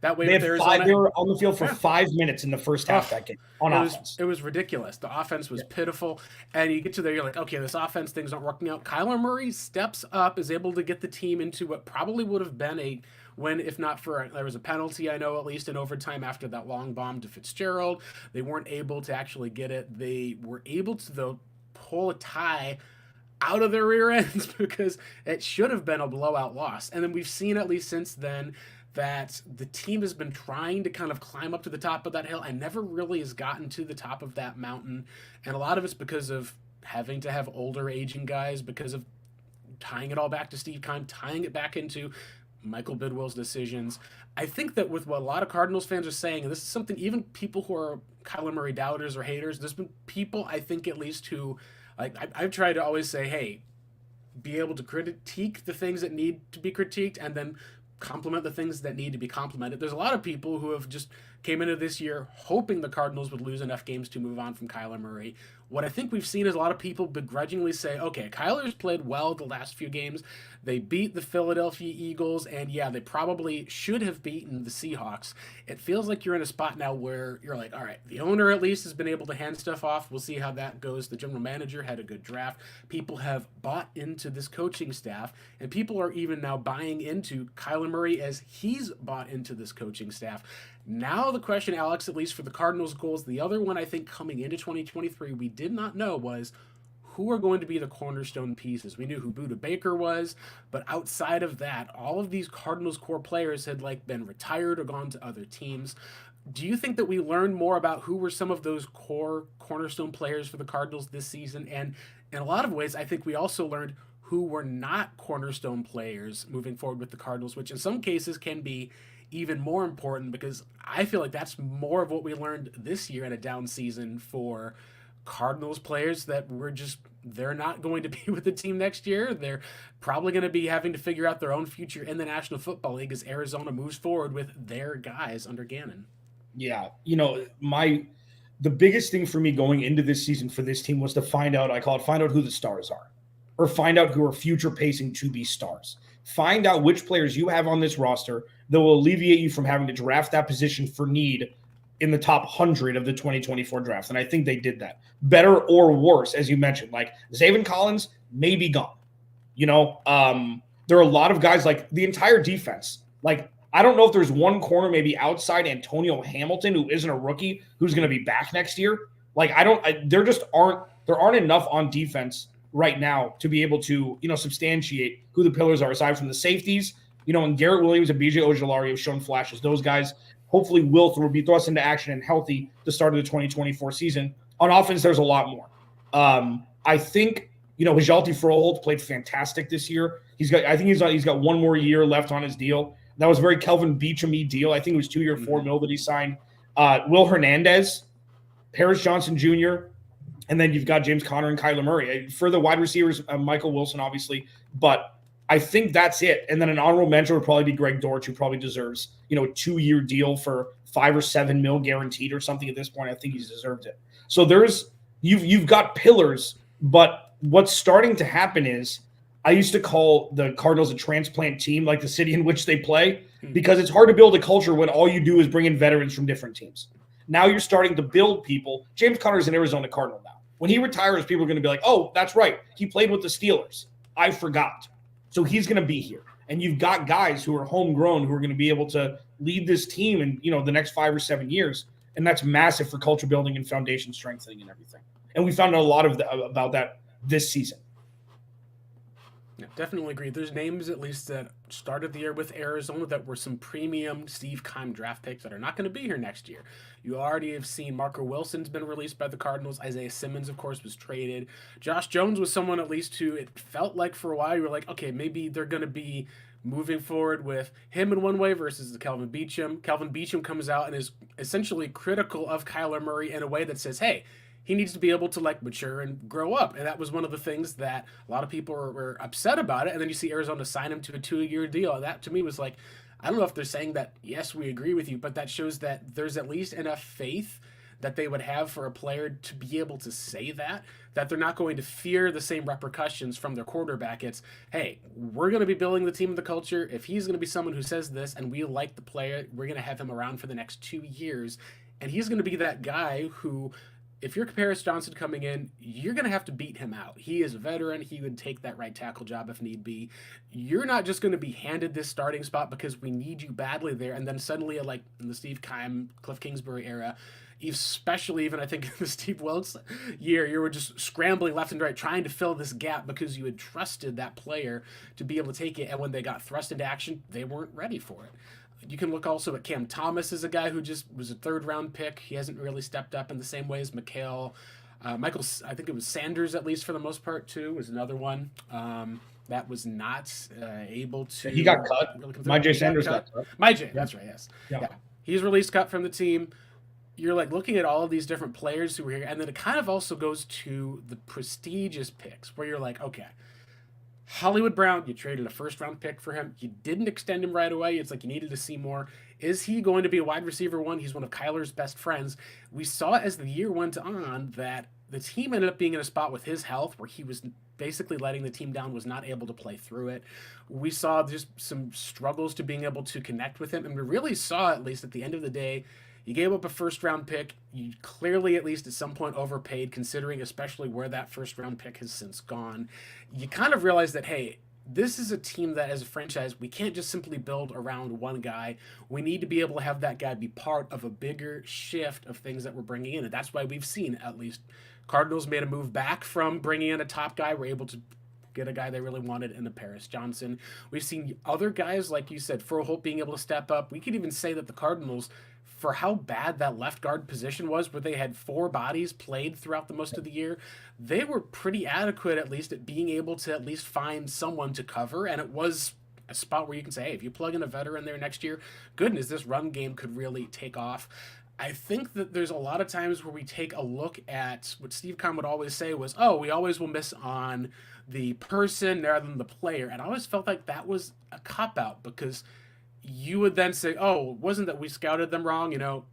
that way. They had Arizona. They were on the field for 5 minutes in the first half that game on offense. It was ridiculous. The offense was pitiful, and you get to there, you're like, okay, this offense thing's not working out. Kyler Murray steps up, is able to get the team into what probably would have been a win, if not for there was a penalty, I know, at least in overtime after that long bomb to Fitzgerald. They weren't able to actually get it. They were able to, though, pull a tie out of their rear ends because it should have been a blowout loss. And then we've seen, at least since then, that the team has been trying to kind of climb up to the top of that hill and never really has gotten to the top of that mountain. And a lot of it's because of having to have older aging guys, because of tying it all back to Steve Keim, tying it back into Michael Bidwill's decisions. I think that with what a lot of Cardinals fans are saying, and this is something even people who are Kyler Murray doubters or haters, there's been people, I think at least, who, like, I've tried to always say, hey, be able to critique the things that need to be critiqued and then compliment the things that need to be complimented. There's a lot of people who have just came into this year hoping the Cardinals would lose enough games to move on from Kyler Murray. What I think we've seen is a lot of people begrudgingly say, okay, Kyler's played well the last few games. They beat the Philadelphia Eagles, and yeah, they probably should have beaten the Seahawks. It feels like you're in a spot now where you're like, all right, the owner at least has been able to hand stuff off. We'll see how that goes. The general manager had a good draft. People have bought into this coaching staff, and people are even now buying into Kyler Murray as he's bought into this coaching staff. Now the question, Alex, at least for the Cardinals' goals, the other one I think coming into 2023 we did not know was who are going to be the cornerstone pieces. We knew who Budda Baker was, but outside of that, all of these Cardinals core players had been retired or gone to other teams. Do you think that we learned more about who were some of those core cornerstone players for the Cardinals this season? And in a lot of ways, I think we also learned who were not cornerstone players moving forward with the Cardinals, which in some cases can be even more important, because I feel like that's more of what we learned this year in a down season for Cardinals players, that they're not going to be with the team next year. They're probably going to be having to figure out their own future in the National Football League as Arizona moves forward with their guys under Gannon. Yeah. The biggest thing for me going into this season for this team was to find out who the stars are, or find out who are future pacing to be stars. Find out which players you have on this roster that will alleviate you from having to draft that position for need in the top 100 of the 2024 draft. And I think they did that. Better or worse, as you mentioned. Like, Zaven Collins may be gone. There are a lot of guys, like the entire defense. Like, I don't know if there's one corner maybe outside Antonio Hamilton who isn't a rookie who's going to be back next year. Like, there aren't enough on defense right now to be able to, substantiate who the pillars are aside from the safeties, and Garrett Williams and BJ Ojulari have shown flashes. Those guys hopefully will be thrust into action and healthy to start of the 2024 season. On offense, there's a lot more. I think, Hijalti Froholt played fantastic this year. He's got one more year left on his deal. That was a very Kelvin Beacham-y deal. I think it was 2-year, $4 million that he signed. Will Hernandez, Paris Johnson Jr., and then you've got James Conner and Kyler Murray. For the wide receivers, Michael Wilson, obviously. But I think that's it. And then an honorable mention would probably be Greg Dortch, who probably deserves, a 2-year deal for $5 or $7 million guaranteed or something at this point. I think he's deserved it. So you've got pillars, but what's starting to happen is I used to call the Cardinals a transplant team, like the city in which they play, because it's hard to build a culture when all you do is bring in veterans from different teams. Now you're starting to build people. James Conner's an Arizona Cardinal now. When he retires, people are going to be like, oh, that's right. He played with the Steelers. I forgot. So he's going to be here. And you've got guys who are homegrown who are going to be able to lead this team in, the next 5 or 7 years. And that's massive for culture building and foundation strengthening and everything. And we found out a lot about that this season. Yeah, definitely agree. There's names, at least, that started the year with Arizona that were some premium Steve Keim draft picks that are not going to be here next year. You already have seen Marco Wilson's been released by the Cardinals. Isaiah Simmons, of course, was traded. Josh Jones was someone, at least, who it felt like for a while you were like, okay, maybe they're going to be moving forward with him in one way versus the Kelvin Beachum. Kelvin Beachum comes out and is essentially critical of Kyler Murray in a way that says, hey, he needs to be able to mature and grow up. And that was one of the things that a lot of people were upset about it. And then you see Arizona sign him to a 2-year deal. And that to me was like, I don't know if they're saying that, yes, we agree with you, but that shows that there's at least enough faith that they would have for a player to be able to say that they're not going to fear the same repercussions from their quarterback. It's, hey, we're going to be building the team of the culture. If he's going to be someone who says this and we like the player, we're going to have him around for the next 2 years. And he's going to be that guy who, if you're Paris Johnson coming in, you're going to have to beat him out. He is a veteran. He would take that right tackle job if need be. You're not just going to be handed this starting spot because we need you badly there. And then suddenly, like in the Steve Keim, Cliff Kingsbury era, especially even I think in the Steve Wilkes year, you were just scrambling left and right trying to fill this gap because you had trusted that player to be able to take it. And when they got thrust into action, they weren't ready for it. You can look also at Cam Thomas as a guy who just was a 3rd-round pick. He hasn't really stepped up in the same way as Michael. Michael, I think it was Sanders, at least for the most part, too, was another one that was not able to. He got cut. Really J. Sanders got cut. J. That's right, yes. Yeah. He's released, cut from the team. You're looking at all of these different players who were here, and then it kind of also goes to the prestigious picks where you're like, okay, Hollywood Brown, you traded a 1st-round pick for him. You didn't extend him right away. It's like you needed to see more. Is he going to be a wide receiver 1? He's one of Kyler's best friends. We saw as the year went on that the team ended up being in a spot with his health where he was basically letting the team down, was not able to play through it. We saw just some struggles to being able to connect with him, and we really saw, at least at the end of the day, you gave up a 1st-round pick. You clearly, at least at some point, overpaid, considering especially where that 1st-round pick has since gone. You kind of realize that, hey, this is a team that, as a franchise, we can't just simply build around one guy. We need to be able to have that guy be part of a bigger shift of things that we're bringing in. And that's why we've seen, at least, Cardinals made a move back from bringing in a top guy. We're able to get a guy they really wanted in the Paris Johnson. We've seen other guys, like you said, Furholt being able to step up. We could even say that the Cardinals, for how bad that left guard position was, where they had 4 bodies played throughout the most of the year, they were pretty adequate, at least, at being able to at least find someone to cover. And it was a spot where you can say, hey, if you plug in a veteran there next year, goodness, this run game could really take off. I think that there's a lot of times where we take a look at what Steve Keim would always say was, oh, we always will miss on the person rather than the player. And I always felt like that was a cop-out, because you would then say, oh, it wasn't that we scouted them wrong,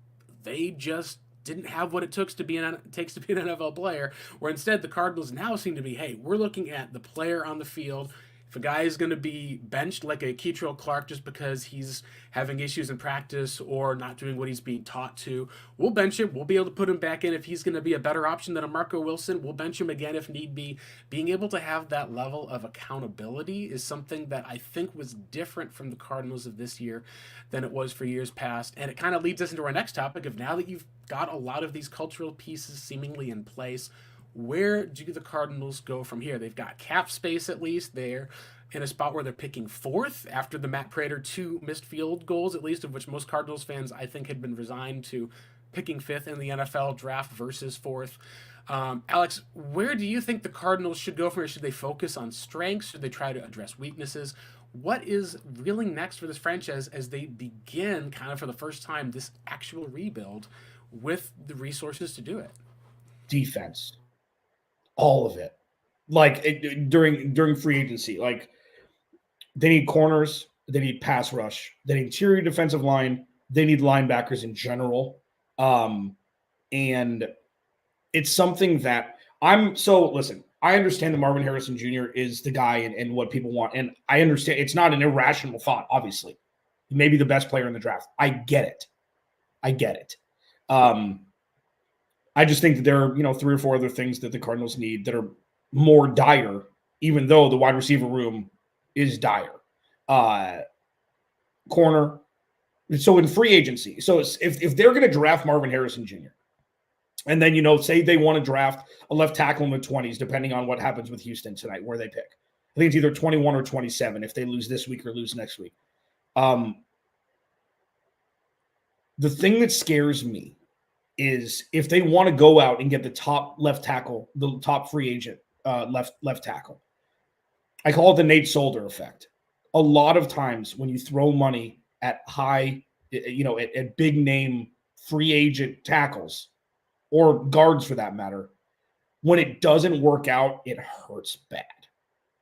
they just didn't have what it takes to be an NFL player, where instead the Cardinals now seem to be, hey, we're looking at the player on the field. If a guy is going to be benched like a Keitrell Clark just because he's having issues in practice or not doing what he's being taught to, we'll bench him. We'll be able to put him back in if he's going to be a better option than a Marco Wilson. We'll bench him again if need be. Being able to have that level of accountability is something that I think was different from the Cardinals of this year than it was for years past. And it kind of leads us into our next topic of, now that you've got a lot of these cultural pieces seemingly in place, where do the Cardinals go from here? They've got cap space, at least. They're in a spot where they're picking 4th after the Matt Prater 2 missed field goals, at least, of which most Cardinals fans, I think, had been resigned to picking 5th in the NFL draft versus 4th. Alex, where do you think the Cardinals should go from here? Should they focus on strengths? Should they try to address weaknesses? What is really next for this franchise as they begin, kind of for the first time, this actual rebuild with the resources to do it? Defense. All of it. During free agency, They need corners. They need pass rush. They need interior defensive line. They need linebackers in general. And it's something that listen, I understand that Marvin Harrison Jr. is the guy and what people want. And I understand it's not an irrational thought, obviously. He may be the best player in the draft. I get it. I just think that there are, 3 or 4 other things that the Cardinals need that are more dire, even though the wide receiver room is dire. Corner. So in free agency, so if they're going to draft Marvin Harrison Jr., and then, say they want to draft a left tackle in the 20s, depending on what happens with Houston tonight, where they pick. I think it's either 21 or 27 if they lose this week or lose next week. The thing that scares me is if they want to go out and get the top left tackle, the top free agent left tackle. I call it the Nate Solder effect. A lot of times when you throw money at high, at big name free agent tackles or guards for that matter, when it doesn't work out, it hurts bad.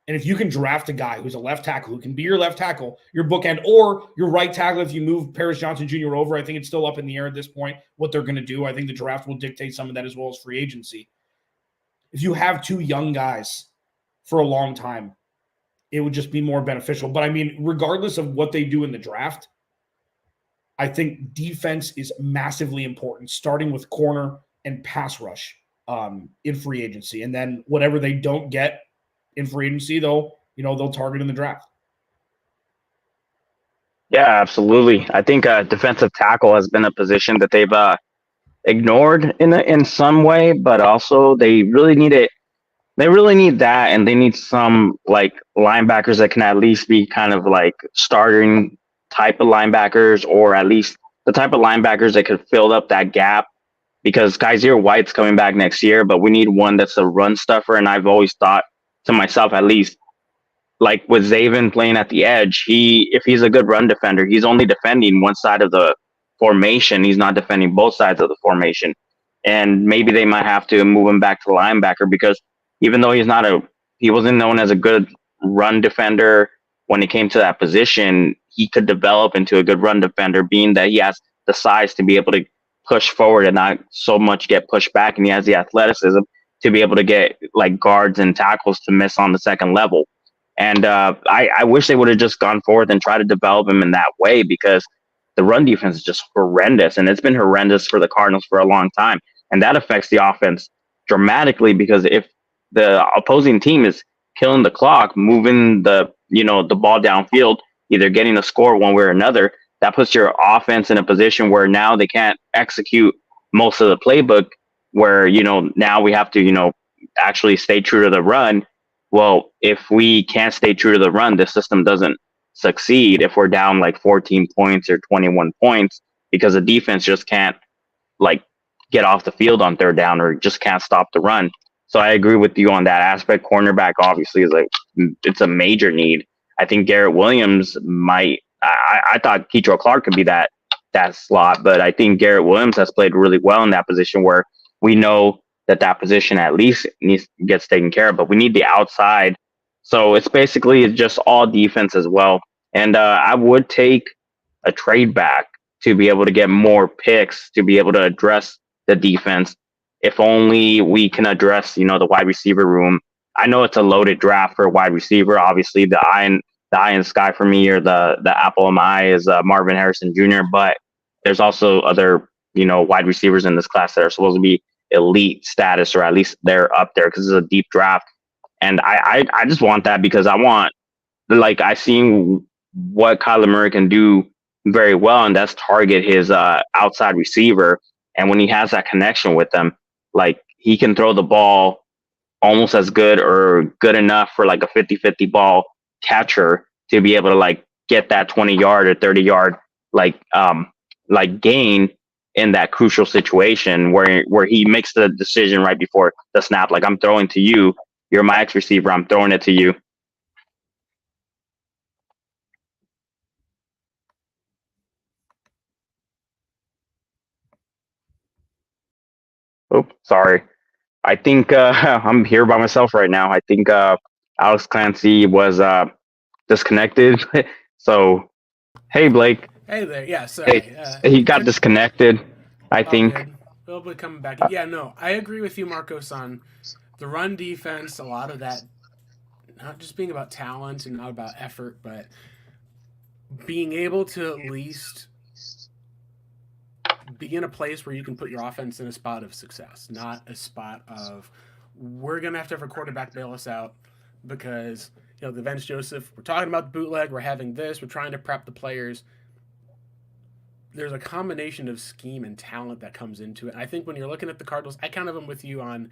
And if you can draft a guy who's a left tackle, who can be your left tackle, your bookend, or your right tackle, if you move Paris Johnson Jr. over, I think it's still up in the air at this point what they're going to do. I think the draft will dictate some of that as well as free agency. If you have 2 young guys for a long time, it would just be more beneficial. But I mean, regardless of what they do in the draft, I think defense is massively important, starting with corner and pass rush in free agency. And then whatever they don't get in free agency, they'll target in the draft. Yeah, absolutely. I think defensive tackle has been a position that they've ignored in some way, but also they really need it. They really need that, and they need some like linebackers that can at least be kind of like starting type of linebackers, or at least the type of linebackers that could fill up that gap. Because Kaiser White's coming back next year, but we need one that's a run stuffer. And I've always thought to myself, at least, like with Zaven playing at the edge, if he's a good run defender, he's only defending one side of the formation. He's not defending both sides of the formation. And maybe they might have to move him back to linebacker, because even though he wasn't known as a good run defender when it came to that position, he could develop into a good run defender, being that he has the size to be able to push forward and not so much get pushed back, and he has the athleticism to be able to get like guards and tackles to miss on the second level. And I wish they would have just gone forward and tried to develop him in that way, because the run defense is just horrendous, and it's been horrendous for the Cardinals for a long time. And that affects the offense dramatically, because if the opposing team is killing the clock, moving the ball downfield, either getting a score one way or another, that puts your offense in a position where now they can't execute most of the playbook, where, now we have to, actually stay true to the run. Well, if we can't stay true to the run, the system doesn't succeed if we're down like 14 points or 21 points, because the defense just can't like get off the field on third down, or just can't stop the run. So I agree with you on that aspect. Cornerback obviously is it's a major need. I think Garrett Williams might. I thought Keetrell Clark could be that slot, but I think Garrett Williams has played really well in that position, where we know that position at least gets taken care of, but we need the outside. So it's just all defense as well. And I would take a trade back to be able to get more picks to be able to address the defense. If only we can address, the wide receiver room. I know it's a loaded draft for a wide receiver. Obviously, the eye in the sky for me, or the apple of my eye, is Marvin Harrison Jr. But there's also other, wide receivers in this class that are supposed to be elite status, or at least they're up there, because it's a deep draft. And I just want that, because I've seen what Kyler Murray can do very well, and that's target his outside receiver. And when he has that connection with them, he can throw the ball almost as good or good enough for like a 50-50 ball catcher to be able to get that 20-yard or 30-yard gain in that crucial situation where he makes the decision right before the snap. Like, I'm throwing to you, you're my X receiver, I'm throwing it to you. Oh, sorry. I think I'm here by myself right now. I think Alex Clancy was disconnected. So, hey, Blake. Hey there. Yeah, sorry. He got disconnected, I think. Good. We'll be coming back. Yeah, no, I agree with you, Marcos, on the run defense. A lot of that not just being about talent and not about effort, but being able to at least be in a place where you can put your offense in a spot of success, not a spot of we're going to have a quarterback bail us out because, the Vance Joseph, we're talking about the bootleg, we're having this, we're trying to prep the players. There's a combination of scheme and talent that comes into it. And I think when you're looking at the Cardinals, I kind of am with you on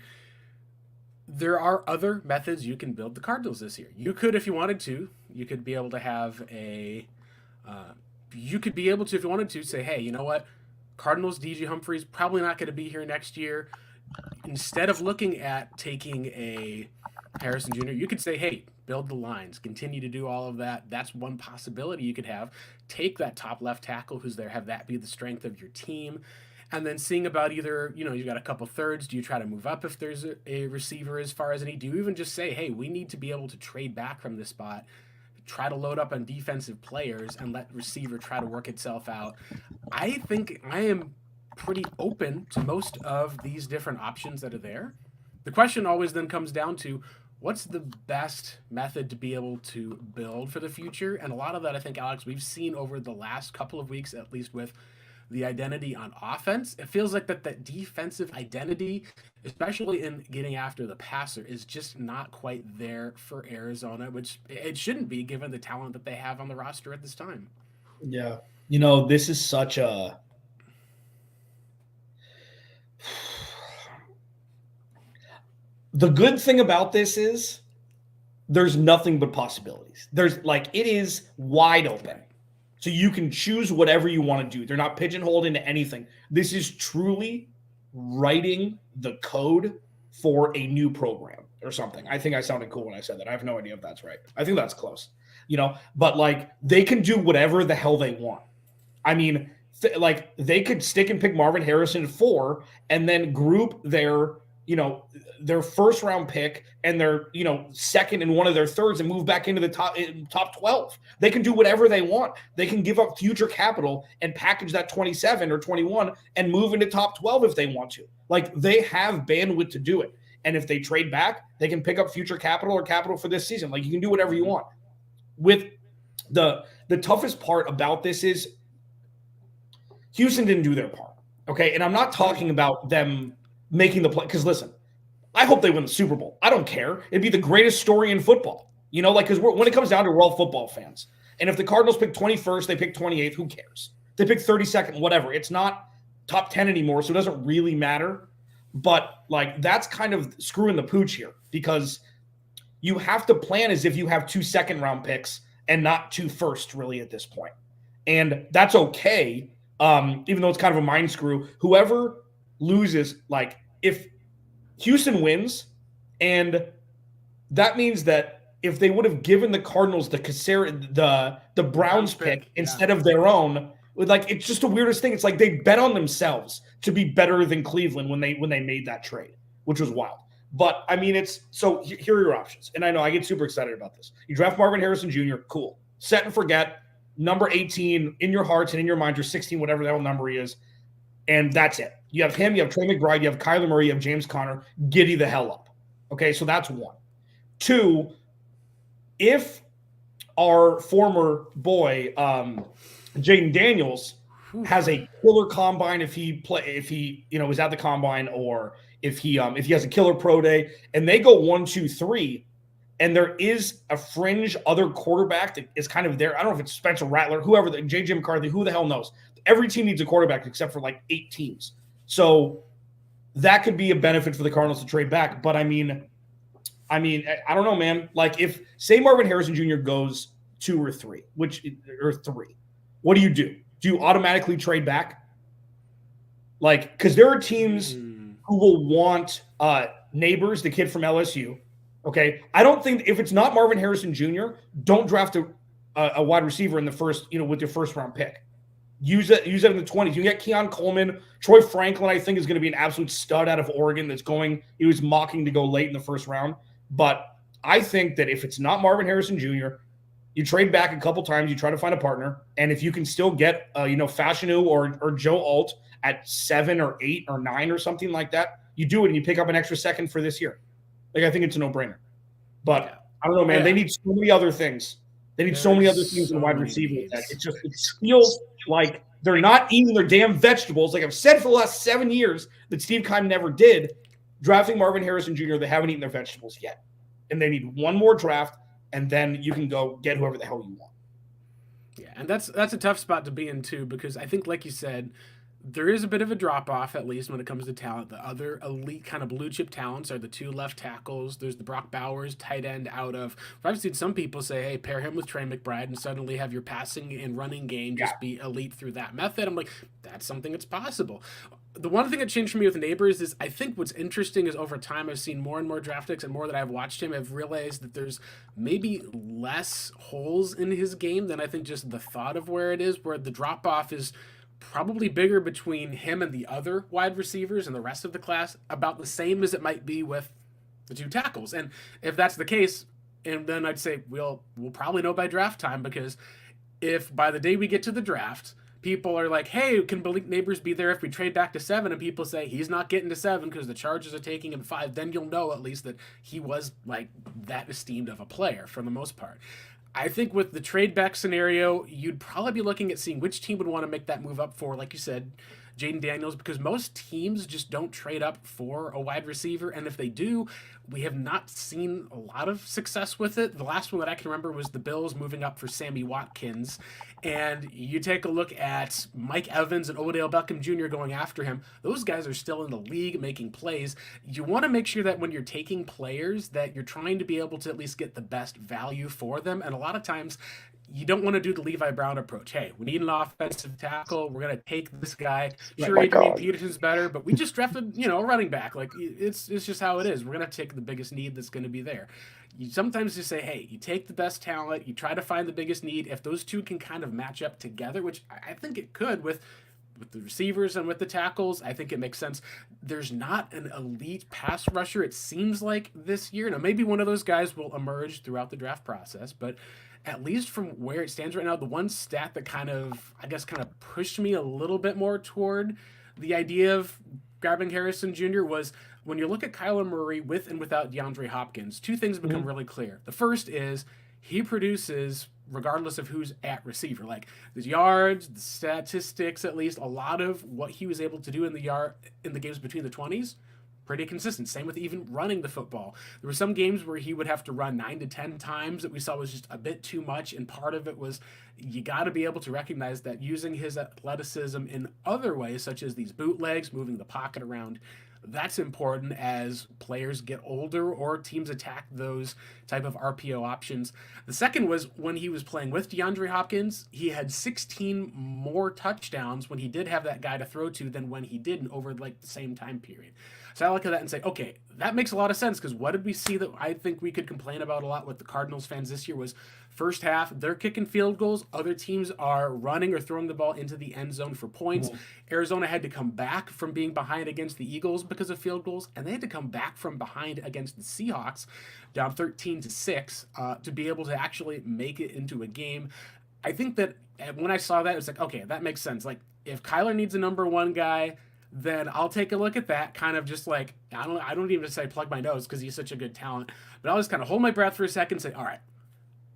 there are other methods you can build the Cardinals this year. You could, if you wanted to, you could be able to have if you wanted to, say, hey, you know what? Cardinals, DJ Humphries, probably not going to be here next year. Instead of looking at taking a Harrison Jr., you could say, hey, build the lines, continue to do all of that. That's one possibility you could have. Take that top left tackle who's there, have that be the strength of your team. And then seeing about either, you've got a couple thirds. Do you try to move up if there's a receiver as far as any? Do you even just say, hey, we need to be able to trade back from this spot, try to load up on defensive players and let receiver try to work itself out? I think I am pretty open to most of these different options that are there. The question always then comes down to what's the best method to be able to build for the future? And a lot of that, I think, Alex, we've seen over the last couple of weeks, at least with the identity on offense. It feels like that defensive identity, especially in getting after the passer, is just not quite there for Arizona, which it shouldn't be given the talent that they have on the roster at this time. Yeah. This is such a the good thing about this is there's nothing but possibilities. It is wide open. So you can choose whatever you want to do. They're not pigeonholed into anything. This is truly writing the code for a new program or something. I think I sounded cool when I said that. I have no idea if that's right. I think that's close. But they can do whatever the hell they want. I mean, they could stick and pick Marvin Harrison at 4 and then group their first round pick and their, second and one of their thirds and move back into the top 12. They can do whatever they want. They can give up future capital and package that 27 or 21 and move into top 12 if they want to. They have bandwidth to do it. And if they trade back, they can pick up future capital or capital for this season. You can do whatever you want. With the toughest part about this is Houston didn't do their part. Okay. And I'm not talking about them making the play. Because listen, I hope they win the Super Bowl. I don't care. It'd be the greatest story in football. Because when it comes down to we're all football fans. And if the Cardinals pick 21st, they pick 28th, who cares? They pick 32nd, whatever. It's not top 10 anymore, so it doesn't really matter. But that's kind of screwing the pooch here because you have to plan as if you have 2 second-round picks and not 2 first really at this point. And that's okay, even though it's kind of a mind screw. Whoever loses, if Houston wins, and that means that if they would have given the Cardinals the Browns pick instead of their own, it's just the weirdest thing. It's they bet on themselves to be better than Cleveland when they made that trade, which was wild. But I mean, here are your options. And I know I get super excited about this. You draft Marvin Harrison Jr., cool. Set and forget, number 18 in your hearts and in your minds, or 16, whatever that number he is. And that's it. You have him, you have Trey McBride, you have Kyler Murray, you have James Conner. Giddy the hell up. Okay, so that's 1. 2, if our former boy, Jaden Daniels, has a killer combine, if he is at the combine, or if he has a killer pro day, and they go 1, 2, 3, and there is a fringe other quarterback that is kind of there. I don't know if it's Spencer Rattler, whoever, JJ McCarthy, who the hell knows? Every team needs a quarterback except for 8 teams. So that could be a benefit for the Cardinals to trade back. But I mean, I don't know, man. If say Marvin Harrison Jr. goes 2 or 3, or 3, what do? Do you automatically trade back? Because there are teams who will want Neighbors, the kid from LSU. Okay, I don't think if it's not Marvin Harrison Jr., don't draft a wide receiver in the first, with your first round pick. Use it in the 20s. You get Keon Coleman. Troy Franklin, I think, is going to be an absolute stud out of Oregon he was mocking to go late in the first round. But I think that if it's not Marvin Harrison Jr., You trade back a couple times. You try to find a partner, and if you can still get, Fashanu or Joe Alt at 7 or 8 or 9 or something like that, you do it and you pick up an extra second for this year. Like, I think it's a no-brainer. But I don't know, man. They need so many other things. They need so many other things in wide receiver. It feels like they're not eating their damn vegetables. Like I've said for the last 7 years that Steve Keim never did. Drafting Marvin Harrison Jr., they haven't eaten their vegetables yet. And they need one more draft, and then you can go get whoever the hell you want. Yeah, and that's a tough spot to be in, too, because I think, like you said, there is a bit of a drop-off, at least, when it comes to talent. The other elite kind of blue-chip talents are the 2 left tackles. There's the Brock Bowers tight end out of... I've seen some people say, hey, pair him with Trey McBride and suddenly have your passing and running game just be elite through that method. I'm like, that's something that's possible. The one thing that changed for me with Neighbors is I think what's interesting is over time I've seen more and more draft picks, and more that I've watched him, I've realized that there's maybe less holes in his game than I think just the thought of where it is, where the drop-off is probably bigger between him and the other wide receivers and the rest of the class, about the same as it might be with the 2 tackles. And if that's the case, and then I'd say we'll probably know by draft time, because if by the day we get to the draft, people are like, hey, can Neighbors be there if we trade back to 7? And people say he's not getting to 7 because the Chargers are taking him 5. Then you'll know at least that he was like that esteemed of a player for the most part. I think with the trade back scenario, you'd probably be looking at seeing which team would want to make that move up for, like you said, Jaden Daniels, because most teams just don't trade up for a wide receiver. And if they do, we have not seen a lot of success with it. The last one that I can remember was the Bills moving up for Sammy Watkins. And you take a look at Mike Evans and Odell Beckham Jr. going after him. Those guys are still in the league making plays. You want to make sure that when you're taking players that you're trying to be able to at least get the best value for them. And a lot of times you don't want to do the Levi Brown approach. Hey, we need an offensive tackle. We're going to take this guy. Sure, Adrian Peterson's better, but we just drafted, a running back. Like, it's just how it is. We're going to take the biggest need that's going to be there. You sometimes just say, hey, you take the best talent, you try to find the biggest need. If those two can kind of match up together, which I think it could with the receivers and with the tackles, I think it makes sense. There's not an elite pass rusher, it seems like, this year. Now, maybe one of those guys will emerge throughout the draft process, but at least from where it stands right now, the one stat that kind of pushed me a little bit more toward the idea of grabbing Harrison Jr. was when you look at Kyler Murray with and without DeAndre Hopkins, 2 things become really clear. The first is he produces regardless of who's at receiver. Like the yards, the statistics, at least, a lot of what he was able to do in the games between the 20s, pretty consistent. Same with even running the football. There were some games where he would have to run 9 to 10 times that we saw was just a bit too much, and part of it was you got to be able to recognize that using his athleticism in other ways, such as these bootlegs, moving the pocket around, that's important as players get older or teams attack those type of RPO options. The second was when he was playing with DeAndre Hopkins, he had 16 more touchdowns when he did have that guy to throw to than when he didn't over like the same time period. So I look at that and say, okay, that makes a lot of sense, because what did we see that I think we could complain about a lot with the Cardinals fans this year was first half, they're kicking field goals. Other teams are running or throwing the ball into the end zone for points. Arizona had to come back from being behind against the Eagles because of field goals, and they had to come back from behind against the Seahawks, down 13-6, to be able to actually make it into a game. I think that when I saw that, it's like, okay, that makes sense. Like, if Kyler needs a number 1 guy, then I'll take a look at that, kind of just like, I don't even say plug my nose because he's such a good talent, but I'll just kind of hold my breath for a second and say, all right,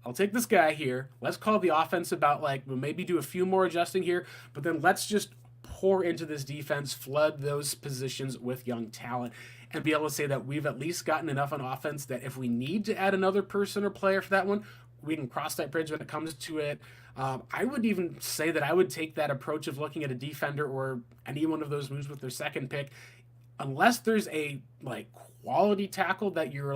I'll take this guy here. Let's call the offense about, like, we'll maybe do a few more adjusting here, but then let's just pour into this defense, flood those positions with young talent, and be able to say that we've at least gotten enough on offense that if we need to add another person or player for that one, we can cross that bridge when it comes to it. I would even say that I would take that approach of looking at a defender or any one of those moves with their second pick, unless there's a quality tackle that you're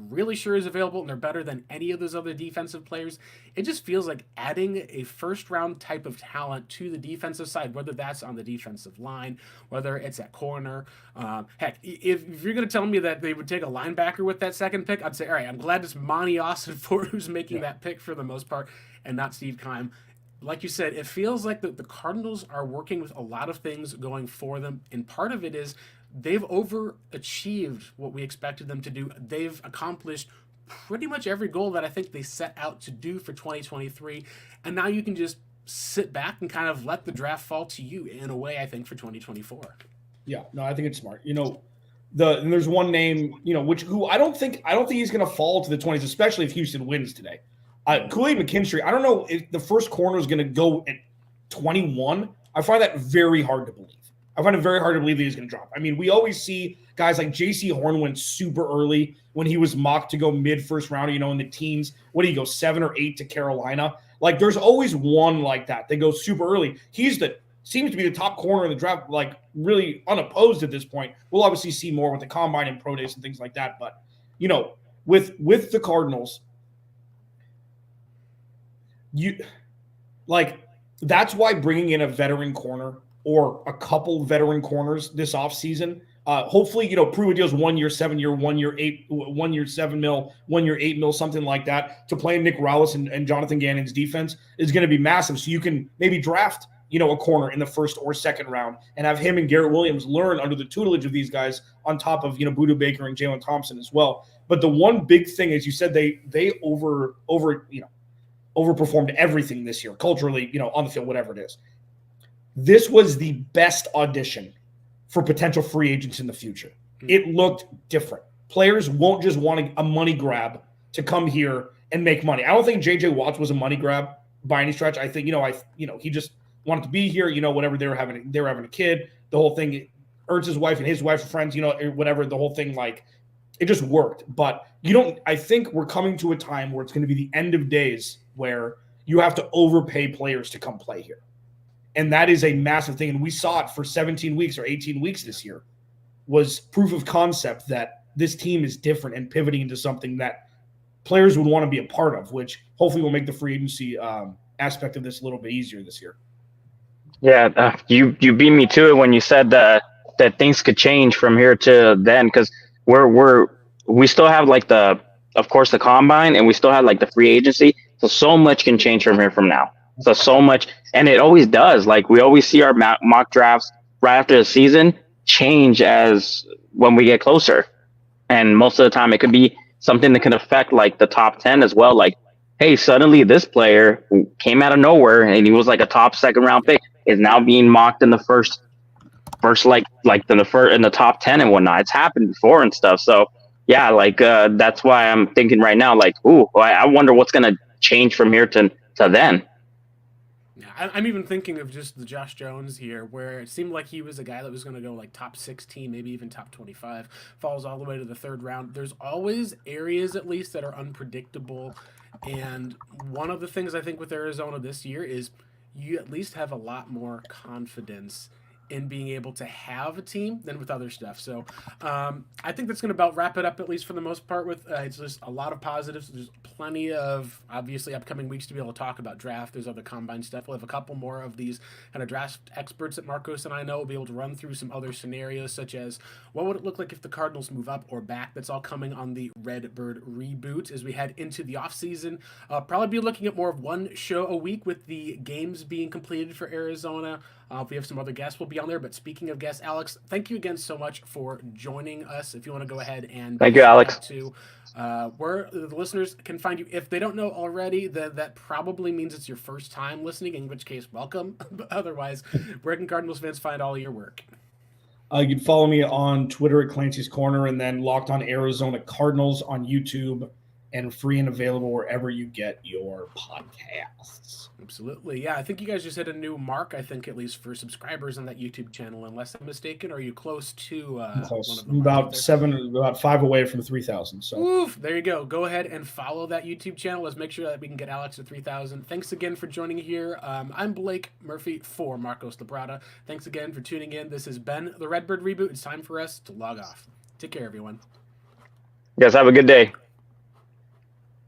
really sure is available and they're better than any of those other defensive players. It just feels like adding a first round type of talent to the defensive side, whether that's on the defensive line, whether it's at corner. Heck, if you're going to tell me that they would take a linebacker with that second pick, I'd say, all right, I'm glad it's Monty Austin Ford who's making that pick for the most part and not Steve Keim. Like you said, it feels like the Cardinals are working with a lot of things going for them, and part of it is they've overachieved what we expected them to do. They've accomplished pretty much every goal that I think they set out to do for 2023. And now you can just sit back and kind of let the draft fall to you in a way, I think, for 2024. Yeah, no, I think it's smart. And there's one name, who I don't think he's going to fall to the 20s, especially if Houston wins today. Kool-Aid McKinstry, I don't know if the first corner is going to go at 21. I find that very hard to believe. I find it very hard to believe that he's going to drop. I mean, we always see guys like J.C. Horn went super early when he was mocked to go mid-first round, in the teens. What do you go, 7 or 8 to Carolina? Like, there's always one like that. They go super early. Seems to be the top corner in the draft, like, really unopposed at this point. We'll obviously see more with the combine and pro days and things like that. But, with the Cardinals, that's why bringing in a veteran corner or a couple veteran corners this offseason, hopefully, prove a deal's 1 year, 7 year, 1 year, 1 year, 7 mil, 1 year, 8 mil, something like that, to play Nick Rallis and Jonathan Gannon's defense is going to be massive. So you can maybe draft, a corner in the first or second round and have him and Garrett Williams learn under the tutelage of these guys on top of, Buda Baker and Jalen Thompson as well. But the one big thing, as you said, they overperformed everything this year, culturally, on the field, whatever it is. This was the best audition for potential free agents in the future. It looked different. Players won't just want a money grab to come here and make money. I don't think J.J. Watts was a money grab by any stretch. I think, he just wanted to be here, whatever, they were having a kid, the whole thing, Ertz's wife and his wife are friends, whatever, the whole thing, like, it just worked. But I think we're coming to a time where it's going to be the end of days where you have to overpay players to come play here. And that is a massive thing. And we saw it for 17 weeks or 18 weeks this year, was proof of concept that this team is different and pivoting into something that players would want to be a part of, which hopefully will make the free agency aspect of this a little bit easier this year. Yeah, you beat me to it when you said that things could change from here to then, because we still have of course the combine, and we still have the free agency. So much can change from here from now. So much, and it always does. Like, we always see our mock drafts right after the season change as when we get closer, and most of the time it could be something that can affect the top 10 as well. Like, hey, suddenly this player who came out of nowhere and he was a top second round pick is now being mocked in the first in the top 10 and whatnot. It's happened before and stuff. So yeah, that's why I'm thinking right now, I wonder what's gonna change from here to then. I'm even thinking of just the Josh Jones here, where it seemed like he was a guy that was going to go top 16, maybe even top 25, falls all the way to the third round. There's always areas, at least, that are unpredictable. And one of the things I think with Arizona this year is you at least have a lot more confidence in being able to have a team than with other stuff. So I think that's going to about wrap it up, at least for the most part, with it's just a lot of positives. There's plenty of, obviously, upcoming weeks to be able to talk about draft. There's other combine stuff. We'll have a couple more of these kind of draft experts that Marcos and I know will be able to run through some other scenarios, such as what would it look like if the Cardinals move up or back. That's all coming on the Redbird Reboot as we head into the offseason. Probably be looking at more of one show a week with the games being completed for Arizona. If we have some other guests, we'll be on there. But speaking of guests, Alex, thank you again so much for joining us. If you want to go ahead and thank you, Alex, to where the listeners can find you. If they don't know already, that probably means it's your first time listening, in which case, welcome. But otherwise, where can Cardinals fans find all of your work? You can follow me on Twitter at Clancy's Corner, and then Locked on Arizona Cardinals on YouTube, and free and available wherever you get your podcasts. Absolutely. Yeah, I think you guys just hit a new mark, I think, at least for subscribers on that YouTube channel, unless I'm mistaken. Are you close to close. One of them? About 5 away from 3,000. So oof, there you go. Go ahead and follow that YouTube channel. Let's make sure that we can get Alex to 3,000. Thanks again for joining here. I'm Blake Murphy for Marcos Labrada. Thanks again for tuning in. This has been the Redbird Reboot. It's time for us to log off. Take care, everyone. You guys have a good day.